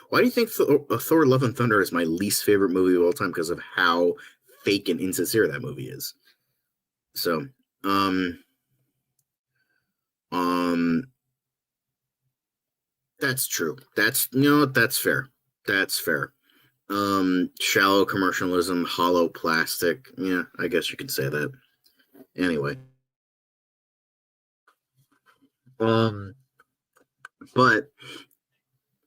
[SPEAKER 1] Why do you think Thor: Love and Thunder is my least favorite movie of all time? Because of how fake and insincere that movie is. So, that's true. That's fair. That's fair. Shallow commercialism, hollow plastic. Yeah, I guess you could say that. Anyway. But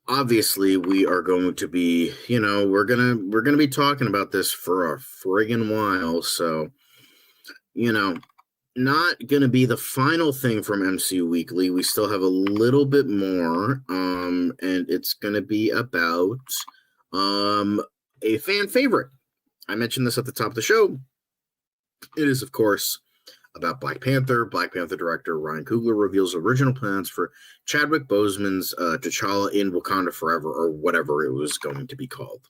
[SPEAKER 1] obviously we are going to be, we're gonna be talking about this for a friggin' while, so not gonna be the final thing from MCU Weekly. We still have a little bit more, and it's gonna be about a fan favorite. I mentioned this at the top of the show. It is, of course, about Black Panther. Black Panther director Ryan Coogler reveals original plans for Chadwick Boseman's T'Challa in Wakanda Forever, or whatever it was going to be called.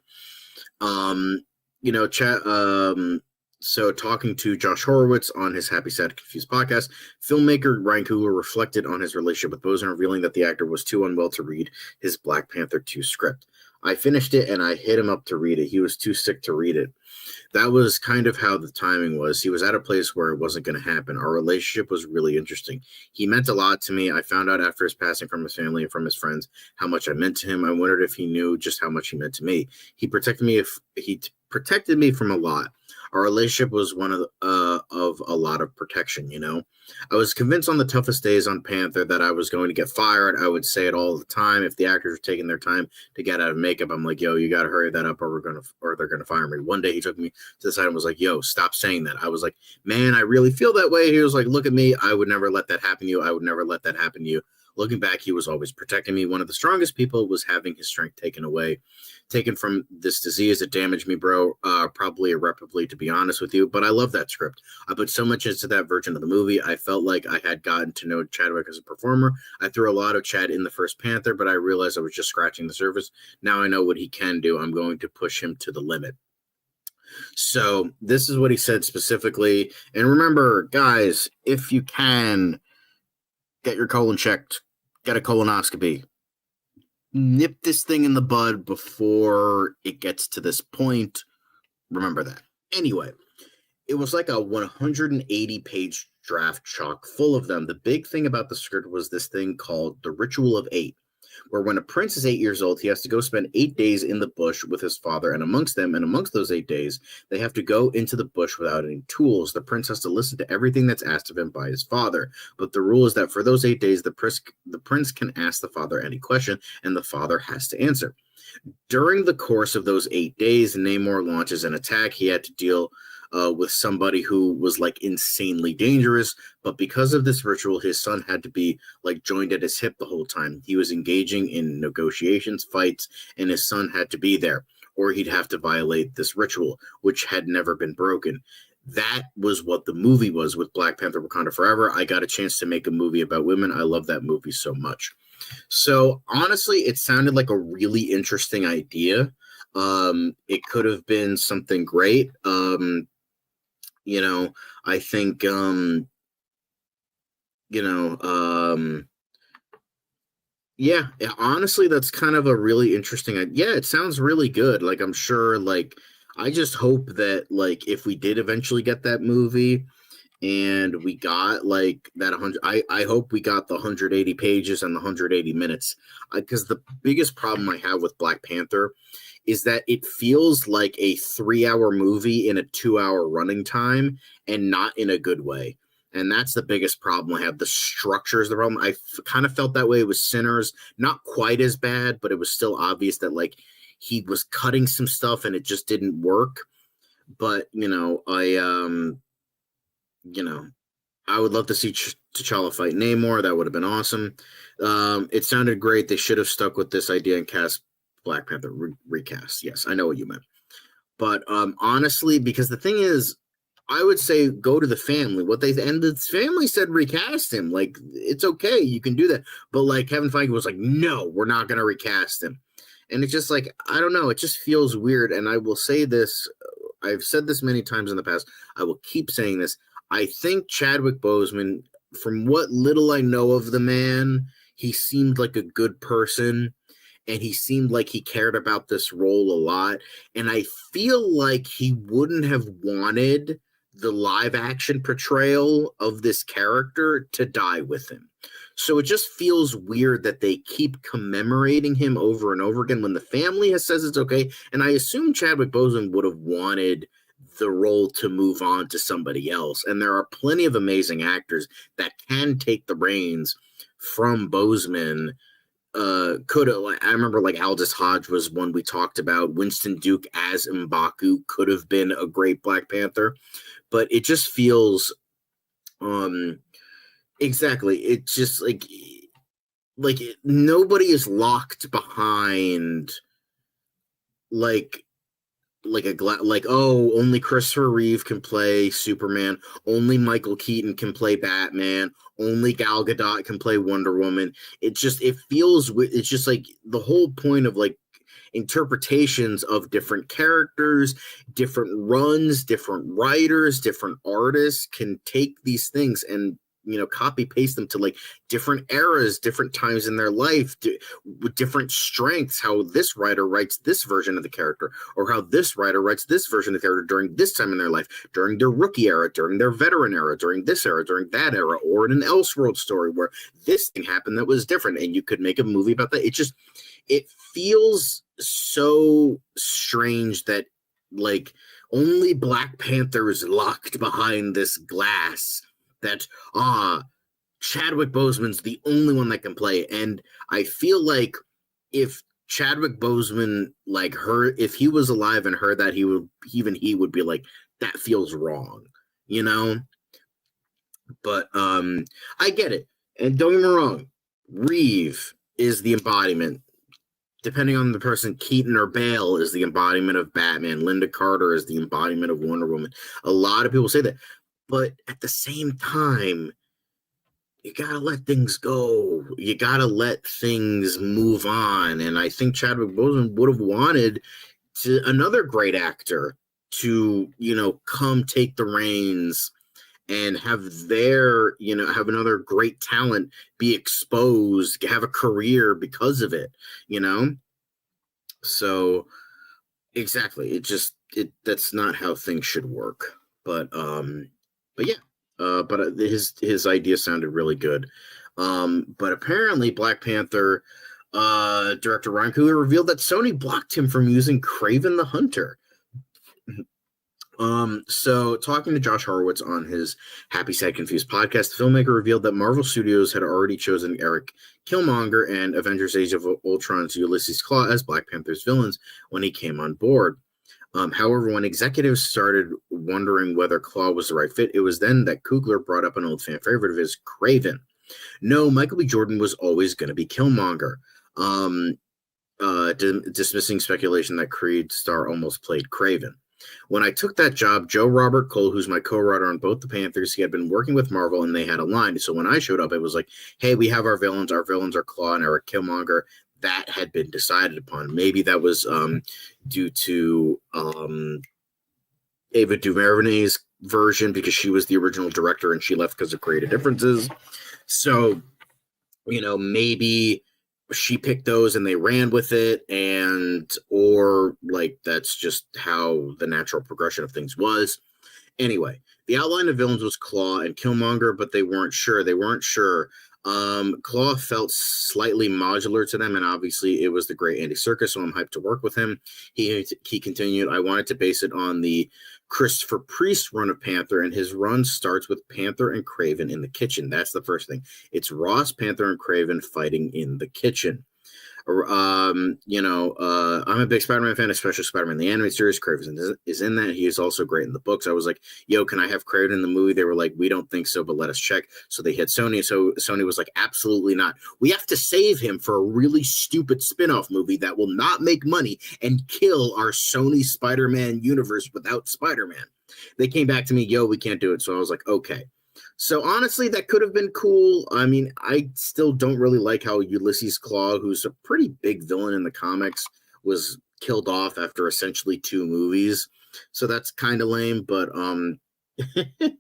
[SPEAKER 1] So talking to Josh Horowitz on his Happy, Sad, Confused podcast, filmmaker Ryan Coogler reflected on his relationship with Boseman, revealing that the actor was too unwell to read his Black Panther 2 script. I finished it and I hit him up to read it. He was too sick to read it. That was kind of how the timing was. He was at a place where it wasn't going to happen. Our relationship was really interesting. He meant a lot to me. I found out after his passing from his family and from his friends how much I meant to him. I wondered if he knew just how much he meant to me. He protected me from a lot. Our relationship was one of a lot of protection, I was convinced on the toughest days on Panther that I was going to get fired. I would say it all the time. If the actors were taking their time to get out of makeup, I'm like, yo, you got to hurry that up or they're going to fire me. One day he took me to the side and was like, yo, stop saying that. I was like, man, I really feel that way. He was like, look at me. I would never let that happen to you. I would never let that happen to you. Looking back, he was always protecting me. One of the strongest people was having his strength taken from this disease that damaged me, bro. Probably irreparably, to be honest with you. But I love that script. I put so much into that version of the movie. I felt like I had gotten to know Chadwick as a performer. I threw a lot of Chad in the first Panther, but I realized I was just scratching the surface. Now I know what he can do. I'm going to push him to the limit. So this is what he said specifically. And remember, guys, if you can, get your colon checked. Get a colonoscopy. Nip this thing in the bud before it gets to this point. Remember that. Anyway, it was like a 180-page draft chock full of them. The big thing about the script was this thing called the Ritual of 8, where when a prince is 8 years old, he has to go spend 8 days in the bush with his father, and amongst those 8 days, they have to go into the bush without any tools. The prince has to listen to everything that's asked of him by his father, but the rule is that for those 8 days, the prince can ask the father any question, and the father has to answer. During the course of those 8 days, Namor launches an attack. He had to deal with somebody who was like insanely dangerous, but because of this ritual, his son had to be like joined at his hip the whole time. He was engaging in negotiations, fights, and his son had to be there. or he'd have to violate this ritual, which had never been broken. That was what the movie was with Black Panther Wakanda Forever. I got a chance to make a movie about women. I love that movie so much. So honestly, it sounded like a really interesting idea. It could have been something great. I think, yeah, honestly, that's kind of a really interesting idea. Yeah, it sounds really good. Like, I'm sure, like, I just hope that, like, if we did eventually get that movie and we got, like, that 100, I hope we got the 180 pages and the 180 minutes. Because the biggest problem I have with Black Panther is that it feels like a 3-hour movie in a 2-hour running time, and not in a good way. And that's the biggest problem I have. The structure is the problem. I kind of felt that way with Sinners. Not quite as bad, but it was still obvious that, like, he was cutting some stuff and it just didn't work. But, I would love to see T'Challa fight Namor. That would have been awesome. It sounded great. They should have stuck with this idea and cast Black Panther recast. Yes, I know what you meant. But honestly, because the thing is, I would say go to the family. And the family said recast him. Like, it's okay, you can do that. But like Kevin Feige was like, no, we're not going to recast him. And it's just like, I don't know. It just feels weird. And I will say this. I've said this many times in the past. I will keep saying this. I think Chadwick Boseman, from what little I know of the man, he seemed like a good person. And he seemed like he cared about this role a lot. And I feel like he wouldn't have wanted the live action portrayal of this character to die with him. So it just feels weird that they keep commemorating him over and over again when the family says it's okay. And I assume Chadwick Boseman would have wanted the role to move on to somebody else. And there are plenty of amazing actors that can take the reins from Boseman. I remember like Aldous Hodge was one we talked about. Winston Duke as M'Baku could have been a great Black Panther, but it just feels, exactly. It's just nobody is locked behind only Christopher Reeve can play Superman, only Michael Keaton can play Batman, only Gal Gadot can play Wonder Woman. It's just like the whole point of like interpretations of different characters, different runs, different writers, different artists can take these things and copy paste them to like different eras, different times in their life, with different strengths. How this writer writes this version of the character, or how this writer writes this version of the character during this time in their life, during their rookie era, during their veteran era, during this era, during that era, or in an Elseworld story where this thing happened that was different, and you could make a movie about that. It feels so strange that like only Black Panther is locked behind this glass. That Chadwick Boseman's the only one that can play. And I feel like if Chadwick Boseman if he was alive and heard that, he would be like, that feels wrong, But I get it. And don't get me wrong, Reeve is the embodiment. Depending on the person, Keaton or Bale is the embodiment of Batman. Linda Carter is the embodiment of Wonder Woman. A lot of people say that. But at the same time, you gotta let things go. You gotta let things move on. And I think Chadwick Boseman would have wanted another great actor to, come take the reins and have have another great talent be exposed, have a career because of it, So exactly, that's not how things should work. But yeah, but his idea sounded really good. But apparently Black Panther director Ryan Coogler revealed that Sony blocked him from using Kraven the Hunter. So talking to Josh Horowitz on his Happy Sad Confused podcast, the filmmaker revealed that Marvel Studios had already chosen Eric Killmonger and Avengers Age of Ultron's Ulysses Klaue as Black Panther's villains when he came on board. However, when executives started wondering whether Klaue was the right fit, it was then that Coogler brought up an old fan favorite of his, Kraven. No, Michael B. Jordan was always going to be Killmonger. dismissing speculation that Creed star almost played Kraven. When I took that job, Joe Robert Cole, who's my co-writer on both the Panthers, he had been working with Marvel, and they had a line. So when I showed up, it was like, hey, we have our villains. Our villains are Claw and Eric Killmonger. That had been decided upon. Maybe that was due to Ava DuVernay's version, because she was the original director and she left because of creative differences. So, maybe she picked those and they ran with it, or like that's just how the natural progression of things was. Anyway, the outline of villains was Claw and Killmonger, but they weren't sure. Claw felt slightly modular to them, and obviously it was the great Andy Serkis, so I'm hyped to work with him. He continued, I wanted to base it on the Christopher Priest run of Panther, and his run starts with Panther and Kraven in the kitchen. That's the first thing. It's Ross, Panther, and Kraven fighting in the kitchen. I'm a big Spider-Man fan, especially Spider-Man the animated series. Kraven is in that. He is also great in the books. I was like, yo, can I have Kraven in the movie? They were like, we don't think so, but let us check. So they hit Sony. So Sony was like, absolutely not. We have to save him for a really stupid spin-off movie that will not make money and kill our Sony Spider-Man universe without Spider-Man. They came back to me, yo, we can't do it. So I was like, okay. So honestly, that could have been cool. I mean, I still don't really like how Ulysses Claw, who's a pretty big villain in the comics, was killed off after essentially 2 movies. So that's kind of lame, but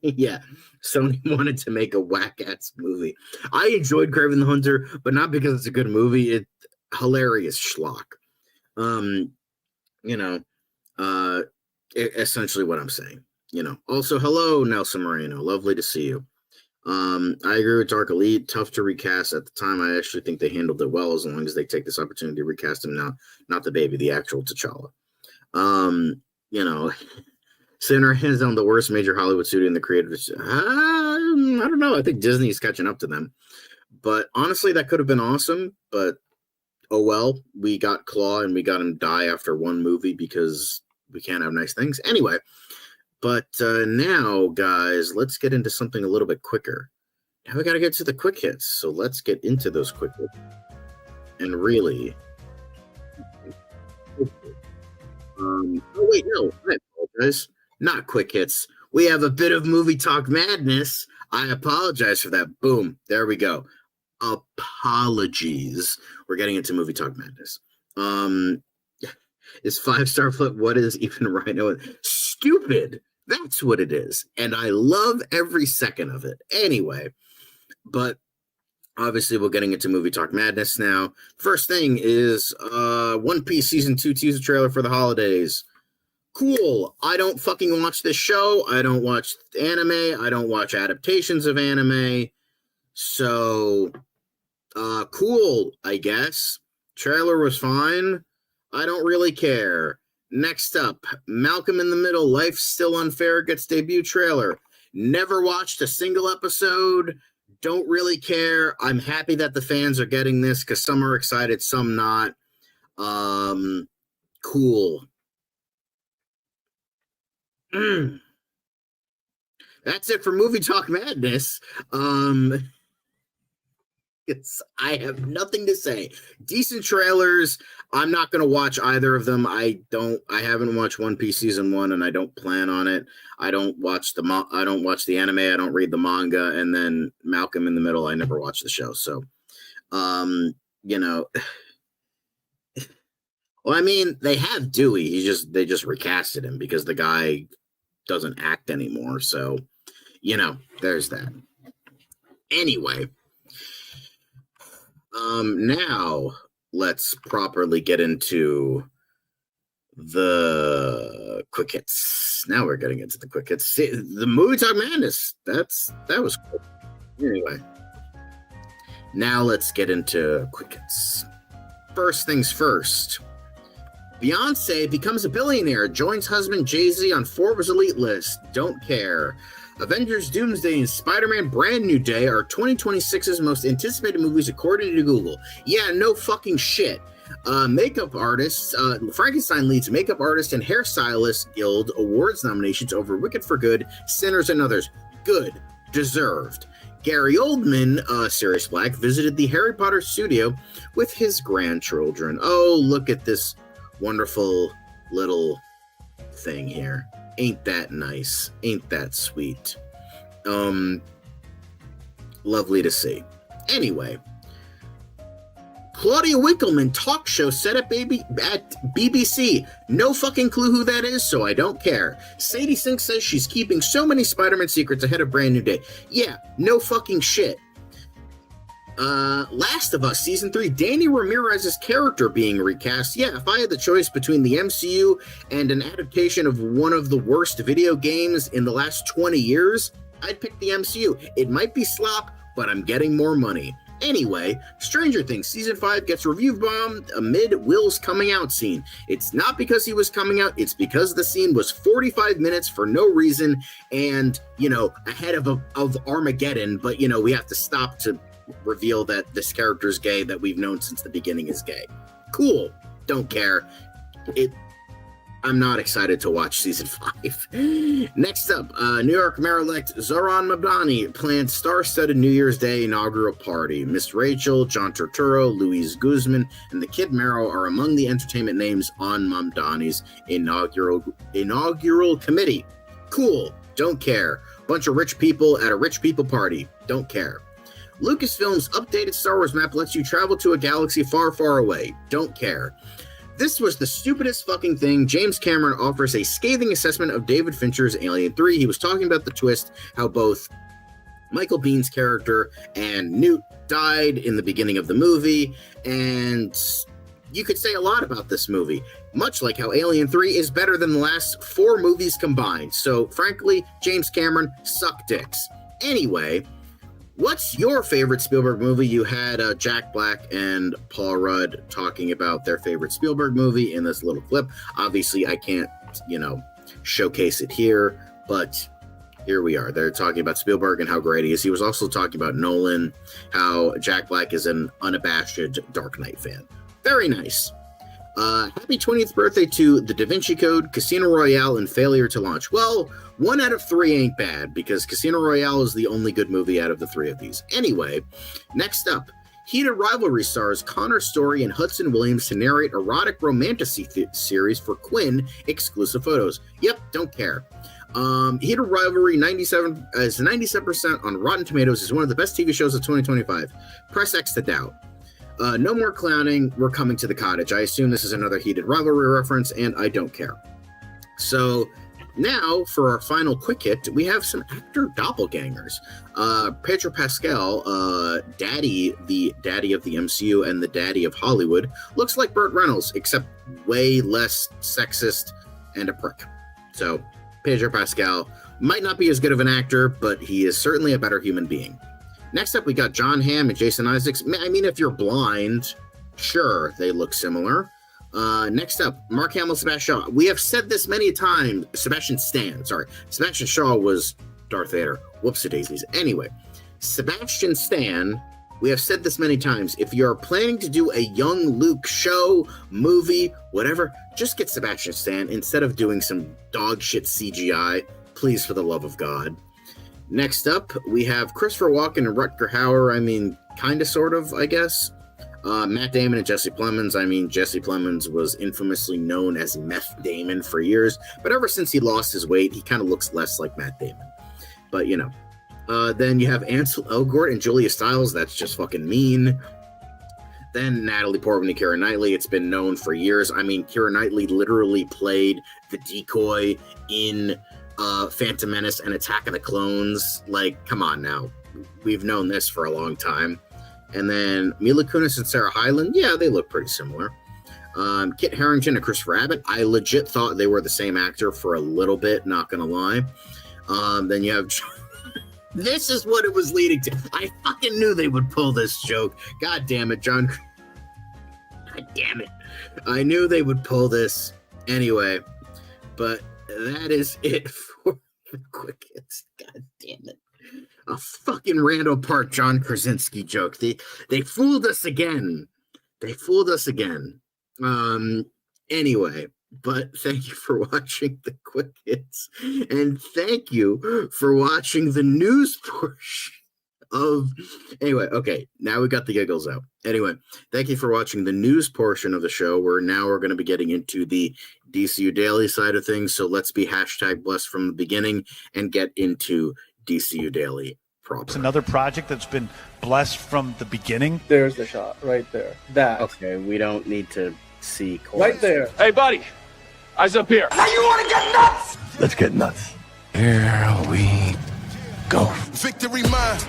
[SPEAKER 1] yeah, Sony wanted to make a whack-ass movie. I enjoyed Kraven the Hunter, but not because it's a good movie. It's hilarious schlock. Essentially what I'm saying. Also, hello, Nelson Moreno. Lovely to see you. I agree with Dark Elite. Tough to recast at the time. I actually think they handled it well, as long as they take this opportunity to recast him now, not the baby, the actual T'Challa. Sitting our hands on the worst major Hollywood studio in the creative. I don't know. I think Disney is catching up to them. But honestly, that could have been awesome. But oh well, we got Claw and we got him die after 1 movie because we can't have nice things. Anyway. But now, guys, let's get into something a little bit quicker. Now we got to get to the quick hits. So let's get into those quick hits. And really... oh, wait, no. I apologize. Not quick hits. We have a bit of movie talk madness. I apologize for that. Boom. There we go. Apologies. We're getting into movie talk madness. Is 5-star flip what is even Rhino? Stupid. That's what it is. And I love every second of it. Anyway, but obviously we're getting into movie talk madness now. First thing is One Piece Season 2 teaser trailer for the holidays. Cool. I don't fucking watch this show. I don't watch anime. I don't watch adaptations of anime. So, cool, I guess. Trailer was fine. I don't really care. Next up, Malcolm in the Middle, Life's Still Unfair gets debut trailer. Never watched a single episode. Don't really care. I'm happy that the fans are getting this because some are excited, some not. Cool. That's it for Movie Talk Madness. I have nothing to say. Decent trailers. I'm not going to watch either of them. I haven't watched One Piece season 1 and I don't plan on it. I don't watch the anime. I don't read the manga. And then Malcolm in the Middle, I never watched the show. So, well, I mean, they have Dewey. They just recasted him because the guy doesn't act anymore. So, there's that. Anyway, now let's properly get into the quick hits. Now we're getting into the quick hits. See, the Movie Talk Madness. That was cool. Anyway, now let's get into quick hits. First things first. Beyonce becomes a billionaire, joins husband Jay-Z on Forbes elite list. Don't care. Avengers, Doomsday, and Spider-Man Brand New Day are 2026's most anticipated movies according to Google. Yeah, no fucking shit. Makeup artists, Frankenstein leads Makeup Artist and Hairstylist Guild Awards nominations over Wicked for Good, Sinners, and others. Good. Deserved. Gary Oldman, Sirius Black, visited the Harry Potter studio with his grandchildren. Oh, look at this wonderful little thing here. Ain't that nice? Ain't that sweet? Lovely to see. Anyway, Claudia Winkleman talk show set up at BBC. No fucking clue who that is, so I don't care. Sadie Sink says she's keeping so many Spider-Man secrets ahead of Brand New Day. Yeah, no fucking shit. Last of Us Season 3, Danny Ramirez's character being recast. Yeah, if I had the choice between the MCU and an adaptation of one of the worst video games in the last 20 years, I'd pick the MCU. It might be slop, but I'm getting more money. Anyway, Stranger Things Season 5 gets review bombed amid Will's coming out scene. It's not because he was coming out, it's because the scene was 45 minutes for no reason and, ahead of Armageddon, but, we have to stop to reveal that this character's gay that we've known since the beginning is gay. Cool. Don't care. I'm not excited to watch Season 5. Next up, New York Mayor-elect Zohran Mamdani plans star-studded New Year's Day inaugural party. Miss Rachel, John Turturro, Louise Guzman, and the Kid Mero are among the entertainment names on Mamdani's inaugural committee. Cool. Don't care. Bunch of rich people at a rich people party. Don't care. Lucasfilm's updated Star Wars map lets you travel to a galaxy far, far away. Don't care. This was the stupidest fucking thing. James Cameron offers a scathing assessment of David Fincher's Alien 3. He was talking about the twist, how both Michael Biehn's character and Newt died in the beginning of the movie, and you could say a lot about this movie, much like how Alien 3 is better than the last 4 movies combined. So, frankly, James Cameron, suck dicks. Anyway, what's your favorite Spielberg movie? You had Jack Black and Paul Rudd talking about their favorite Spielberg movie in this little clip. Obviously, I can't, showcase it here, but here we are. They're talking about Spielberg and how great he is. He was also talking about Nolan, how Jack Black is an unabashed Dark Knight fan. Very nice. Happy 20th birthday to The Da Vinci Code, Casino Royale, and Failure to Launch. Well, 1 out of 3 ain't bad, because Casino Royale is the only good movie out of the 3 of these. Anyway, next up, Heated Rivalry stars Connor Story and Hudson Williams to narrate erotic romantasy series for Quinn exclusive photos. Yep, don't care. Heated Rivalry 97% on Rotten Tomatoes is one of the best TV shows of 2025. Press X to doubt. No more clowning. We're coming to the cottage. I assume this is another Heated Rivalry reference, and I don't care. So now, for our final quick hit, we have some actor doppelgangers. Pedro Pascal, the daddy of the MCU and the daddy of Hollywood, looks like Burt Reynolds, except way less sexist and a prick. So, Pedro Pascal might not be as good of an actor, but he is certainly a better human being. Next up, we got John Hamm and Jason Isaacs. I mean, if you're blind, sure, they look similar. Next up, Mark Hamill, Sebastian Shaw. We have said this many times. Sebastian Shaw was Darth Vader. Whoopsie-daisies. Anyway, Sebastian Stan, we have said this many times. If you're planning to do a young Luke show, movie, whatever, just get Sebastian Stan instead of doing some dog shit CGI. Please, for the love of God. Next up, we have Christopher Walken and Rutger Hauer. I mean, kind of, sort of, I guess. Matt Damon and Jesse Plemons. I mean, Jesse Plemons was infamously known as Meth Damon for years, but ever since he lost his weight, he kind of looks less like Matt Damon. But, then you have Ansel Elgort and Julia Stiles. That's just fucking mean. Then Natalie Portman and Keira Knightley. It's been known for years. I mean, Keira Knightley literally played the decoy in Phantom Menace and Attack of the Clones. Like, come on now. We've known this for a long time. And then Mila Kunis and Sarah Hyland. Yeah, they look pretty similar. Kit Harington and Christopher Abbott. I legit thought they were the same actor for a little bit, not gonna lie. Then you have... This is what it was leading to. I fucking knew they would pull this joke. God damn it, John. God damn it. I knew they would pull this. Anyway, but that is it for the quick hits. God damn it. A fucking Randall Park John Krasinski joke. They fooled us again. Anyway, but thank you for watching the quick hits, and thank you for watching the news portion of anyway, okay, now we got the giggles out. Anyway, thank you for watching the news portion of the show. We're going to be getting into the DCU Daily side of things, so let's be #blessed from the beginning and get into DCU Daily proper.
[SPEAKER 10] It's another project that's been blessed from the beginning.
[SPEAKER 7] There's the shot right there. That.
[SPEAKER 1] Okay, we don't need to see
[SPEAKER 7] Right there.
[SPEAKER 9] Hey, buddy. Eyes up here.
[SPEAKER 4] Now you want to get nuts?
[SPEAKER 8] Let's get nuts.
[SPEAKER 9] Here we go.
[SPEAKER 11] Victory mine.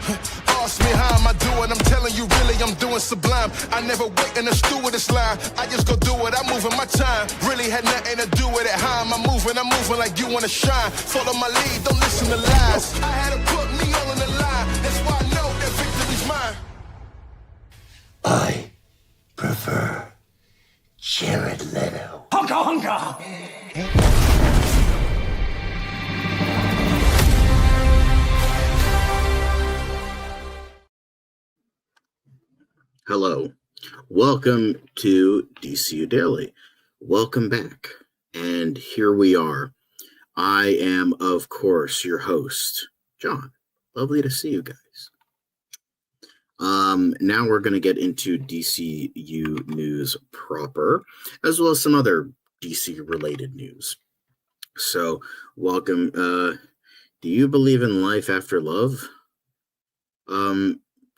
[SPEAKER 11] Ask me how am I doing? I'm telling you, really, I'm doing sublime. I never wait in the stewardess line. I just go do it. I'm moving my time. Really had nothing to do with it. How am I moving? I'm moving like you want to shine. Follow my lead. Don't listen to lies. I had to put me all in the line. That's why I know that victory's mine.
[SPEAKER 2] I prefer Jared Leto.
[SPEAKER 4] Hunka hunka.
[SPEAKER 1] Hello. Welcome to DCU Daily. Welcome back. And here we are. I am, of course, your host, John. Lovely to see you guys. Now we're going to get into DCU news proper, as well as some other DC-related news. So, welcome. Do you believe in life after love?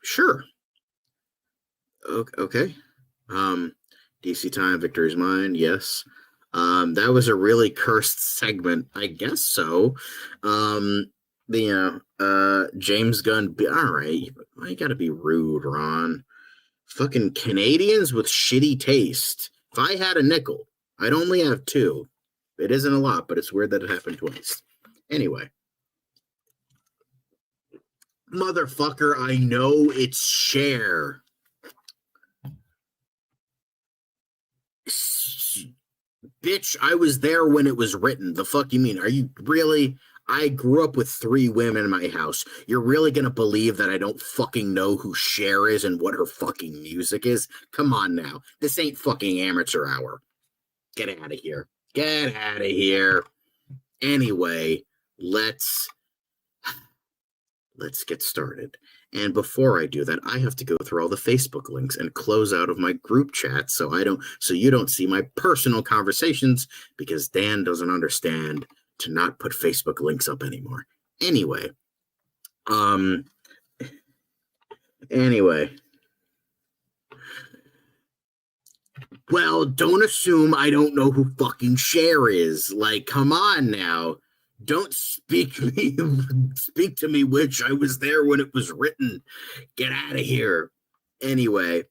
[SPEAKER 1] Sure. Okay. DC time, victory's mine. Yes. That was a really cursed segment. I guess so. James Gunn. All right. Why you gotta be rude, Ron? Fucking Canadians with shitty taste. If I had a nickel, I'd only have two. It isn't a lot, but it's weird that it happened twice. Anyway. Motherfucker, I know it's Cher. Bitch, I was there when it was written. The fuck you mean? Are you really? I grew up with 3 women in my house. You're really gonna believe that I don't fucking know who Cher is and what her fucking music is? Come on now. This ain't fucking amateur hour. Get out of here. Get out of here. Anyway, let's get started. And before I do that, I have to go through all the Facebook links and close out of my group chat so you don't see my personal conversations, because Dan doesn't understand to not put Facebook links up anymore. Anyway. Well, don't assume I don't know who fucking Cher is. Like, come on now. Don't speak to me, which I was there when it was written. Get out of here. Anyway,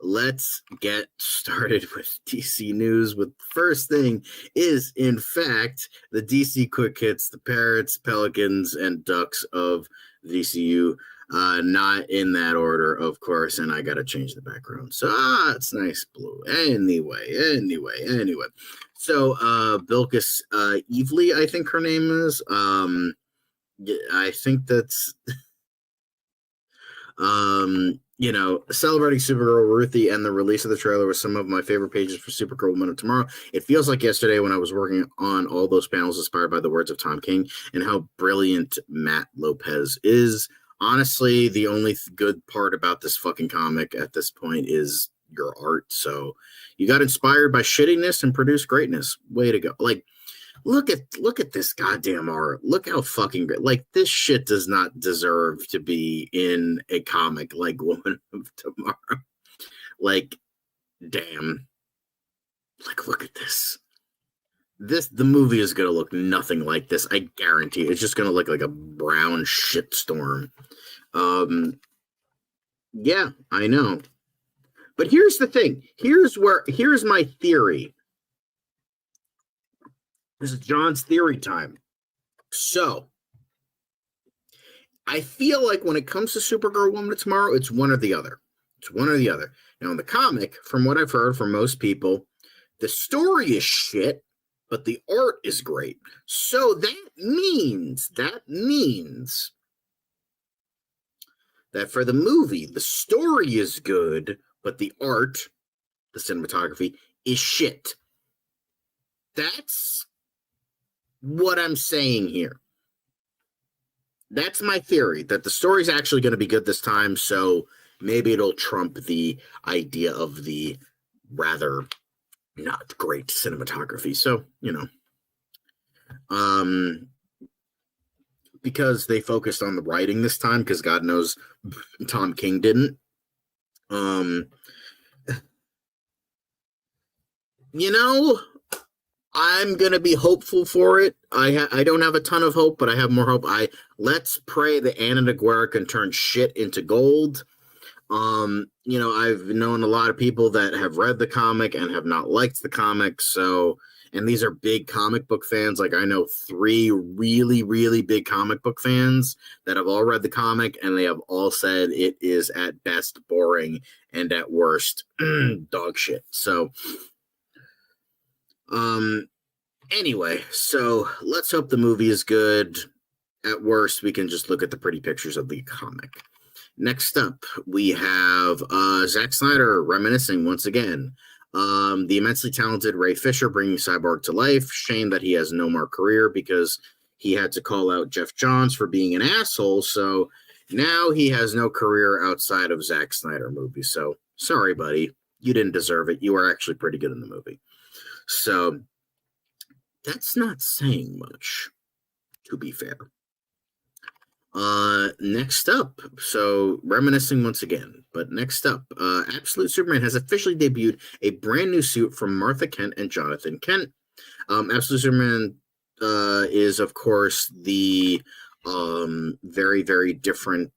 [SPEAKER 1] let's get started with DC news. With first thing is, in fact, the DC Quick Hits, the Parrots, Pelicans, and Ducks of DCU. Not in that order, of course, and I gotta change the background. So, it's nice blue. Anyway. So, Bilquis Evely, I think her name is. I think that's, celebrating Supergirl, Ruthie, and the release of the trailer with some of my favorite pages for Supergirl Woman of Tomorrow. It feels like yesterday when I was working on all those panels inspired by the words of Tom King and how brilliant Matt Lopez is. Honestly, the only good part about this fucking comic at this point is your art. So you got inspired by shittiness and produced greatness. Way to go. Like, look at this goddamn art. Look how fucking great. Like, this shit does not deserve to be in a comic like Woman of Tomorrow. Like, damn. Like, look at this. The movie is going to look nothing like this. I guarantee it's just going to look like a brown shitstorm. Yeah, I know. But here's the thing. Here's my theory. This is John's theory time. So, I feel like when it comes to Supergirl Woman of Tomorrow, it's one or the other. It's one or the other. Now, in the comic, from what I've heard from most people, the story is shit, but the art is great. So that means that for the movie, the story is good, but the art, the cinematography, is shit. That's what I'm saying here. That's my theory, that the story's actually going to be good this time, so maybe it'll trump the idea of the rather not great cinematography. So, because they focused on the writing this time, because God knows Tom King didn't. I'm gonna be hopeful for it. I don't have a ton of hope, but I have more hope. Let's pray that Anna Naguera can turn shit into gold. I've known a lot of people that have read the comic and have not liked the comic, and these are big comic book fans. Like, I know 3 really, really big comic book fans that have all read the comic, and they have all said it is at best boring and at worst dog shit. So, anyway, so let's hope the movie is good. At worst, we can just look at the pretty pictures of the comic. Next up, we have Zack Snyder reminiscing once again. The immensely talented Ray Fisher bringing Cyborg to life. Shame that he has no more career because he had to call out Jeff Johns for being an asshole. So now he has no career outside of Zack Snyder movies. So sorry, buddy. You didn't deserve it. You were actually pretty good in the movie. So that's not saying much, to be fair. Next up, so reminiscing once again, but next up, Absolute Superman has officially debuted a brand new suit from Martha Kent and Jonathan Kent. Absolute Superman is, of course, the very, very different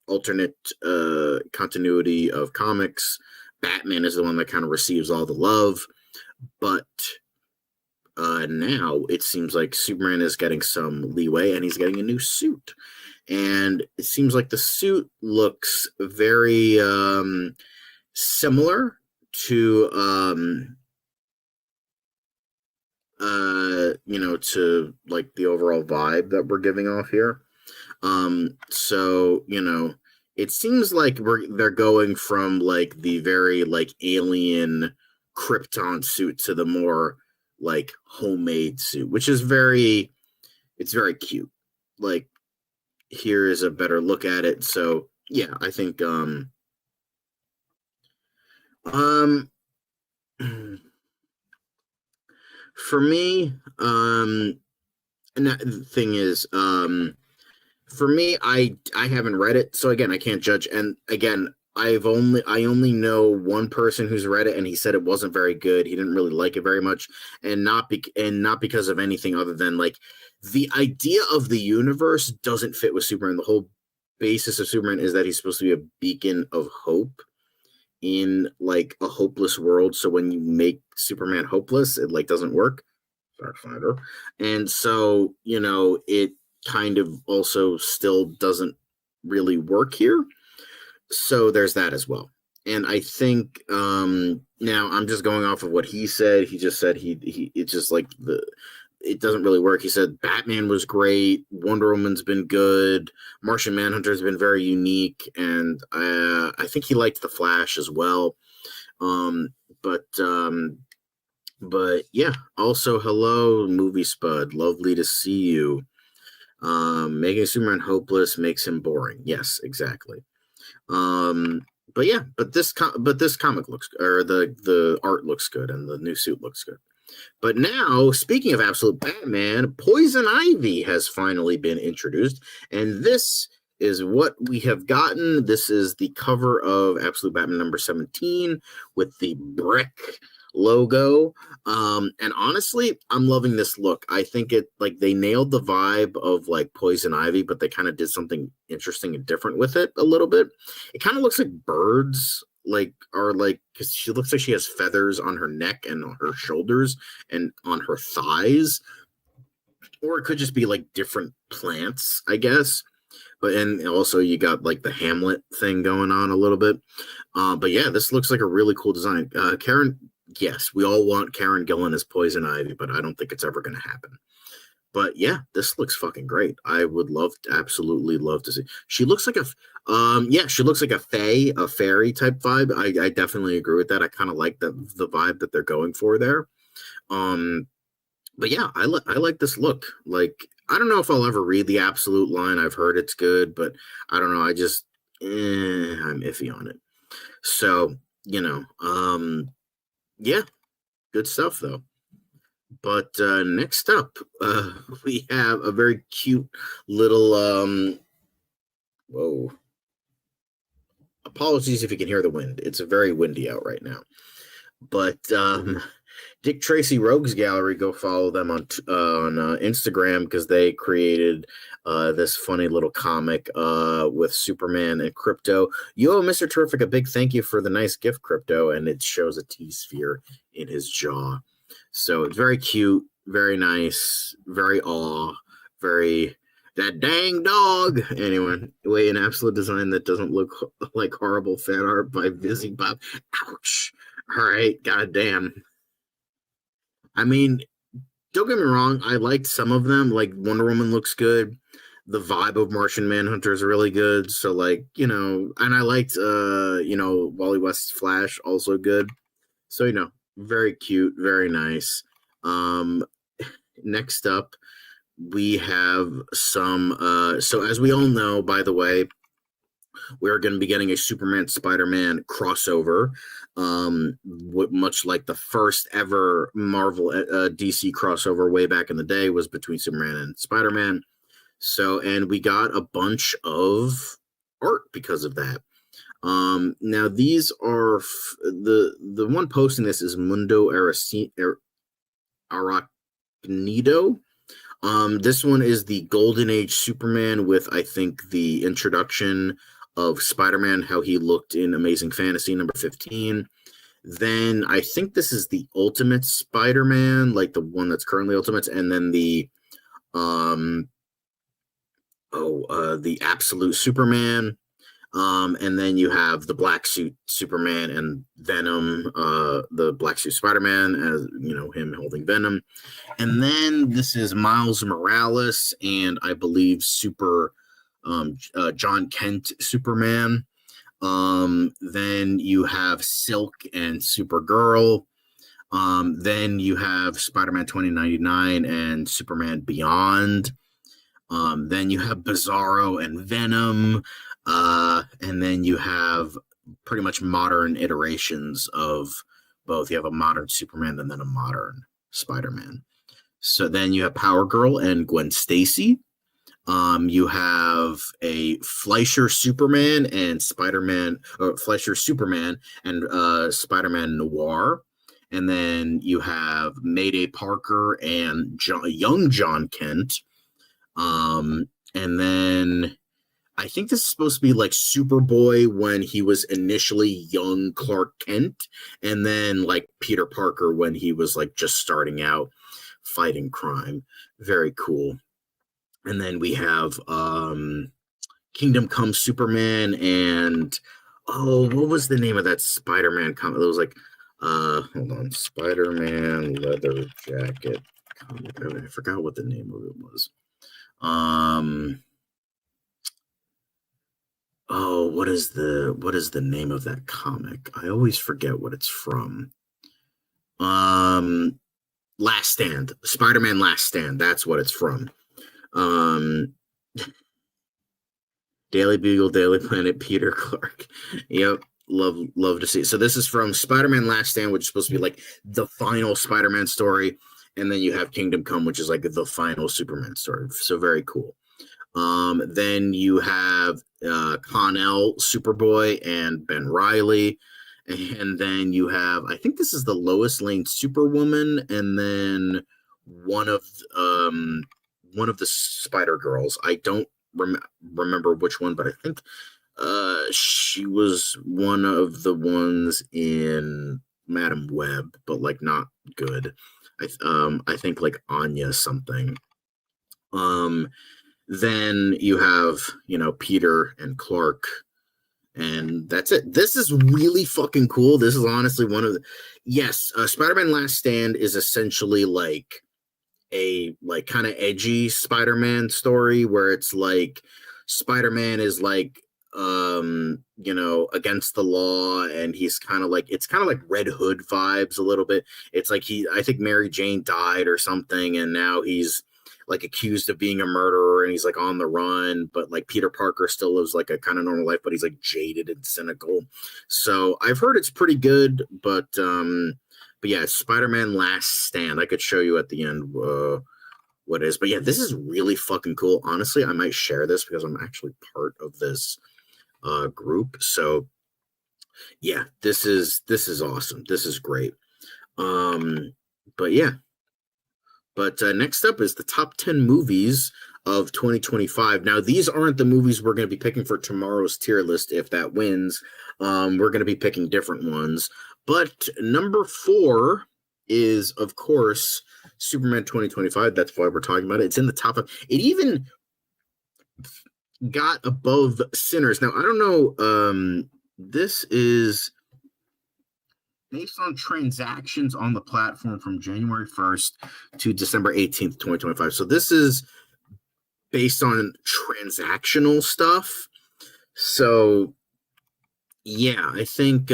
[SPEAKER 1] alternate continuity of comics. Batman is the one that kind of receives all the love, but now it seems like Superman is getting some leeway and he's getting a new suit. And it seems like the suit looks very similar to to like the overall vibe that we're giving off here. So, it seems like they're going from like the very like alien Krypton suit to the more like homemade suit, which is very cute. Like, here is a better look at it. So yeah, I think for me, and the thing is, for me, I haven't read it, so again, I can't judge. And again, I only know one person who's read it, and he said it wasn't very good. He didn't really like it very much, and not because of anything other than like the idea of the universe doesn't fit with Superman. The whole basis of Superman is that he's supposed to be a beacon of hope in like a hopeless world. So when you make Superman hopeless, it like doesn't work. Darkfighter. And so, it kind of also still doesn't really work here. So there's that as well. And I think now I'm just going off of what he said. He just said it's just like it doesn't really work. He said Batman was great, Wonder Woman's been good, Martian Manhunter's been very unique, and I think he liked the Flash as well. But yeah, also hello, Movie Spud. Lovely to see you. Making Superman hopeless makes him boring. Yes, exactly. But yeah, but this comic looks, or the art looks good, and the new suit looks good. But now, speaking of Absolute Batman, Poison Ivy has finally been introduced, and this is what we have gotten. This is the cover of Absolute Batman number 17 with the brick logo. And honestly, I'm loving this look. I think it like they nailed the vibe of like Poison Ivy, but they kind of did something interesting and different with it a little bit. It kind of looks like birds, because she looks like she has feathers on her neck and on her shoulders and on her thighs, or it could just be like different plants, I guess. But and also you got like the Hamlet thing going on a little bit. But yeah, this looks like a really cool design. Karen, yes, we all want Karen Gillan as Poison Ivy, but I don't think it's ever going to happen. But yeah, this looks fucking great. I would absolutely love to see. She looks like she looks like a fairy type vibe. I definitely agree with that. I kind of like the vibe that they're going for there. But yeah, I like this look. Like, I don't know if I'll ever read the absolute line. I've heard it's good, but I don't know. I just I'm iffy on it. So, yeah, good stuff though. But next up, we have a very cute little whoa. Apologies if you can hear the wind. It's very windy out right now. But Dick Tracy Rogues Gallery, go follow them on Instagram because they created this funny little comic with Superman and Crypto. You owe Mr. Terrific a big thank you for the nice gift, Crypto, and it shows a T-sphere in his jaw. So it's very cute, very nice, very very that dang dog. Anyway, an absolute design that doesn't look like horrible fan art by Vizzy Bob. Ouch. All right, goddamn. I mean, don't get me wrong. I liked some of them. Like Wonder Woman looks good. The vibe of Martian Manhunter is really good. So and I liked Wally West's Flash also good. So very cute, very nice. Next up, we have some. So as we all know, by the way, we're going to be getting a Superman Spider-Man crossover, much like the first ever Marvel DC crossover way back in the day was between Superman and Spider-Man. So, and we got a bunch of art because of that. Now these are the one posting this is Mundo Aracnido. This one is the Golden Age Superman with, I think, the introduction of Spider-Man, how he looked in Amazing Fantasy number 15. Then I think this is the Ultimate Spider-Man, like the one that's currently Ultimates, and then the Absolute Superman. And then you have the Black Suit Superman and Venom, the Black Suit Spider-Man, as him holding Venom. And then this is Miles Morales and I believe John Kent Superman. Then you have Silk and Supergirl. Then you have Spider-Man 2099 and Superman Beyond. Then you have Bizarro and Venom. And then you have pretty much modern iterations of both. You have a modern Superman and then a modern Spider-Man. So then you have Power Girl and Gwen Stacy. You have a Fleischer Superman and Spider-Man, or Fleischer Superman and Spider-Man Noir. And then you have Mayday Parker and young John Kent. And then I think this is supposed to be like Superboy when he was initially young Clark Kent, and then like Peter Parker when he was like just starting out fighting crime. Very cool. And then we have Kingdom Come Superman and what was the name of that Spider-Man comic? It was like hold on, Spider-Man leather jacket comic. I forgot what the name of it was. What is the name of that comic? I always forget what it's from. Last Stand. Spider-Man Last Stand. That's what it's from. Daily Bugle, Daily Planet, Peter Clark. Yep. Love to see it. So this is from Spider-Man Last Stand, which is supposed to be like the final Spider-Man story. And then you have Kingdom Come, which is like the final Superman story. So very cool. Then you have Connell, Superboy, and Ben Reilly. And then you have, I think this is the Lois Lane Superwoman, and then one of the Spider Girls. I don't remember which one, but I think she was one of the ones in Madam Web, but like not good. I think like Anya something. Then you have, Peter and Clark, and that's it. This is really fucking cool. This is honestly one of the, Spider-Man Last Stand is essentially like a like kind of edgy Spider-Man story where it's like Spider-Man is like against the law, and he's kind of like, it's kind of like Red Hood vibes a little bit. It's like I think Mary Jane died or something, and now he's like accused of being a murderer, and he's like on the run, but like Peter Parker still lives like a kind of normal life, but he's like jaded and cynical. So I've heard it's pretty good, but yeah, Spider-Man Last Stand. I could show you at the end what it is, but yeah, this is really fucking cool. Honestly, I might share this because I'm actually part of this group. So yeah, this is awesome. This is great. But yeah. But next up is the top 10 movies of 2025. Now, these aren't the movies we're going to be picking for tomorrow's tier list. If that wins, we're going to be picking different ones. But number 4 is, of course, Superman 2025. That's why we're talking about it. It's in the top of it. Even got above Sinners. Now, I don't know. This is based on transactions on the platform from January 1st to December 18th, 2025. So this is based on transactional stuff. So yeah, I think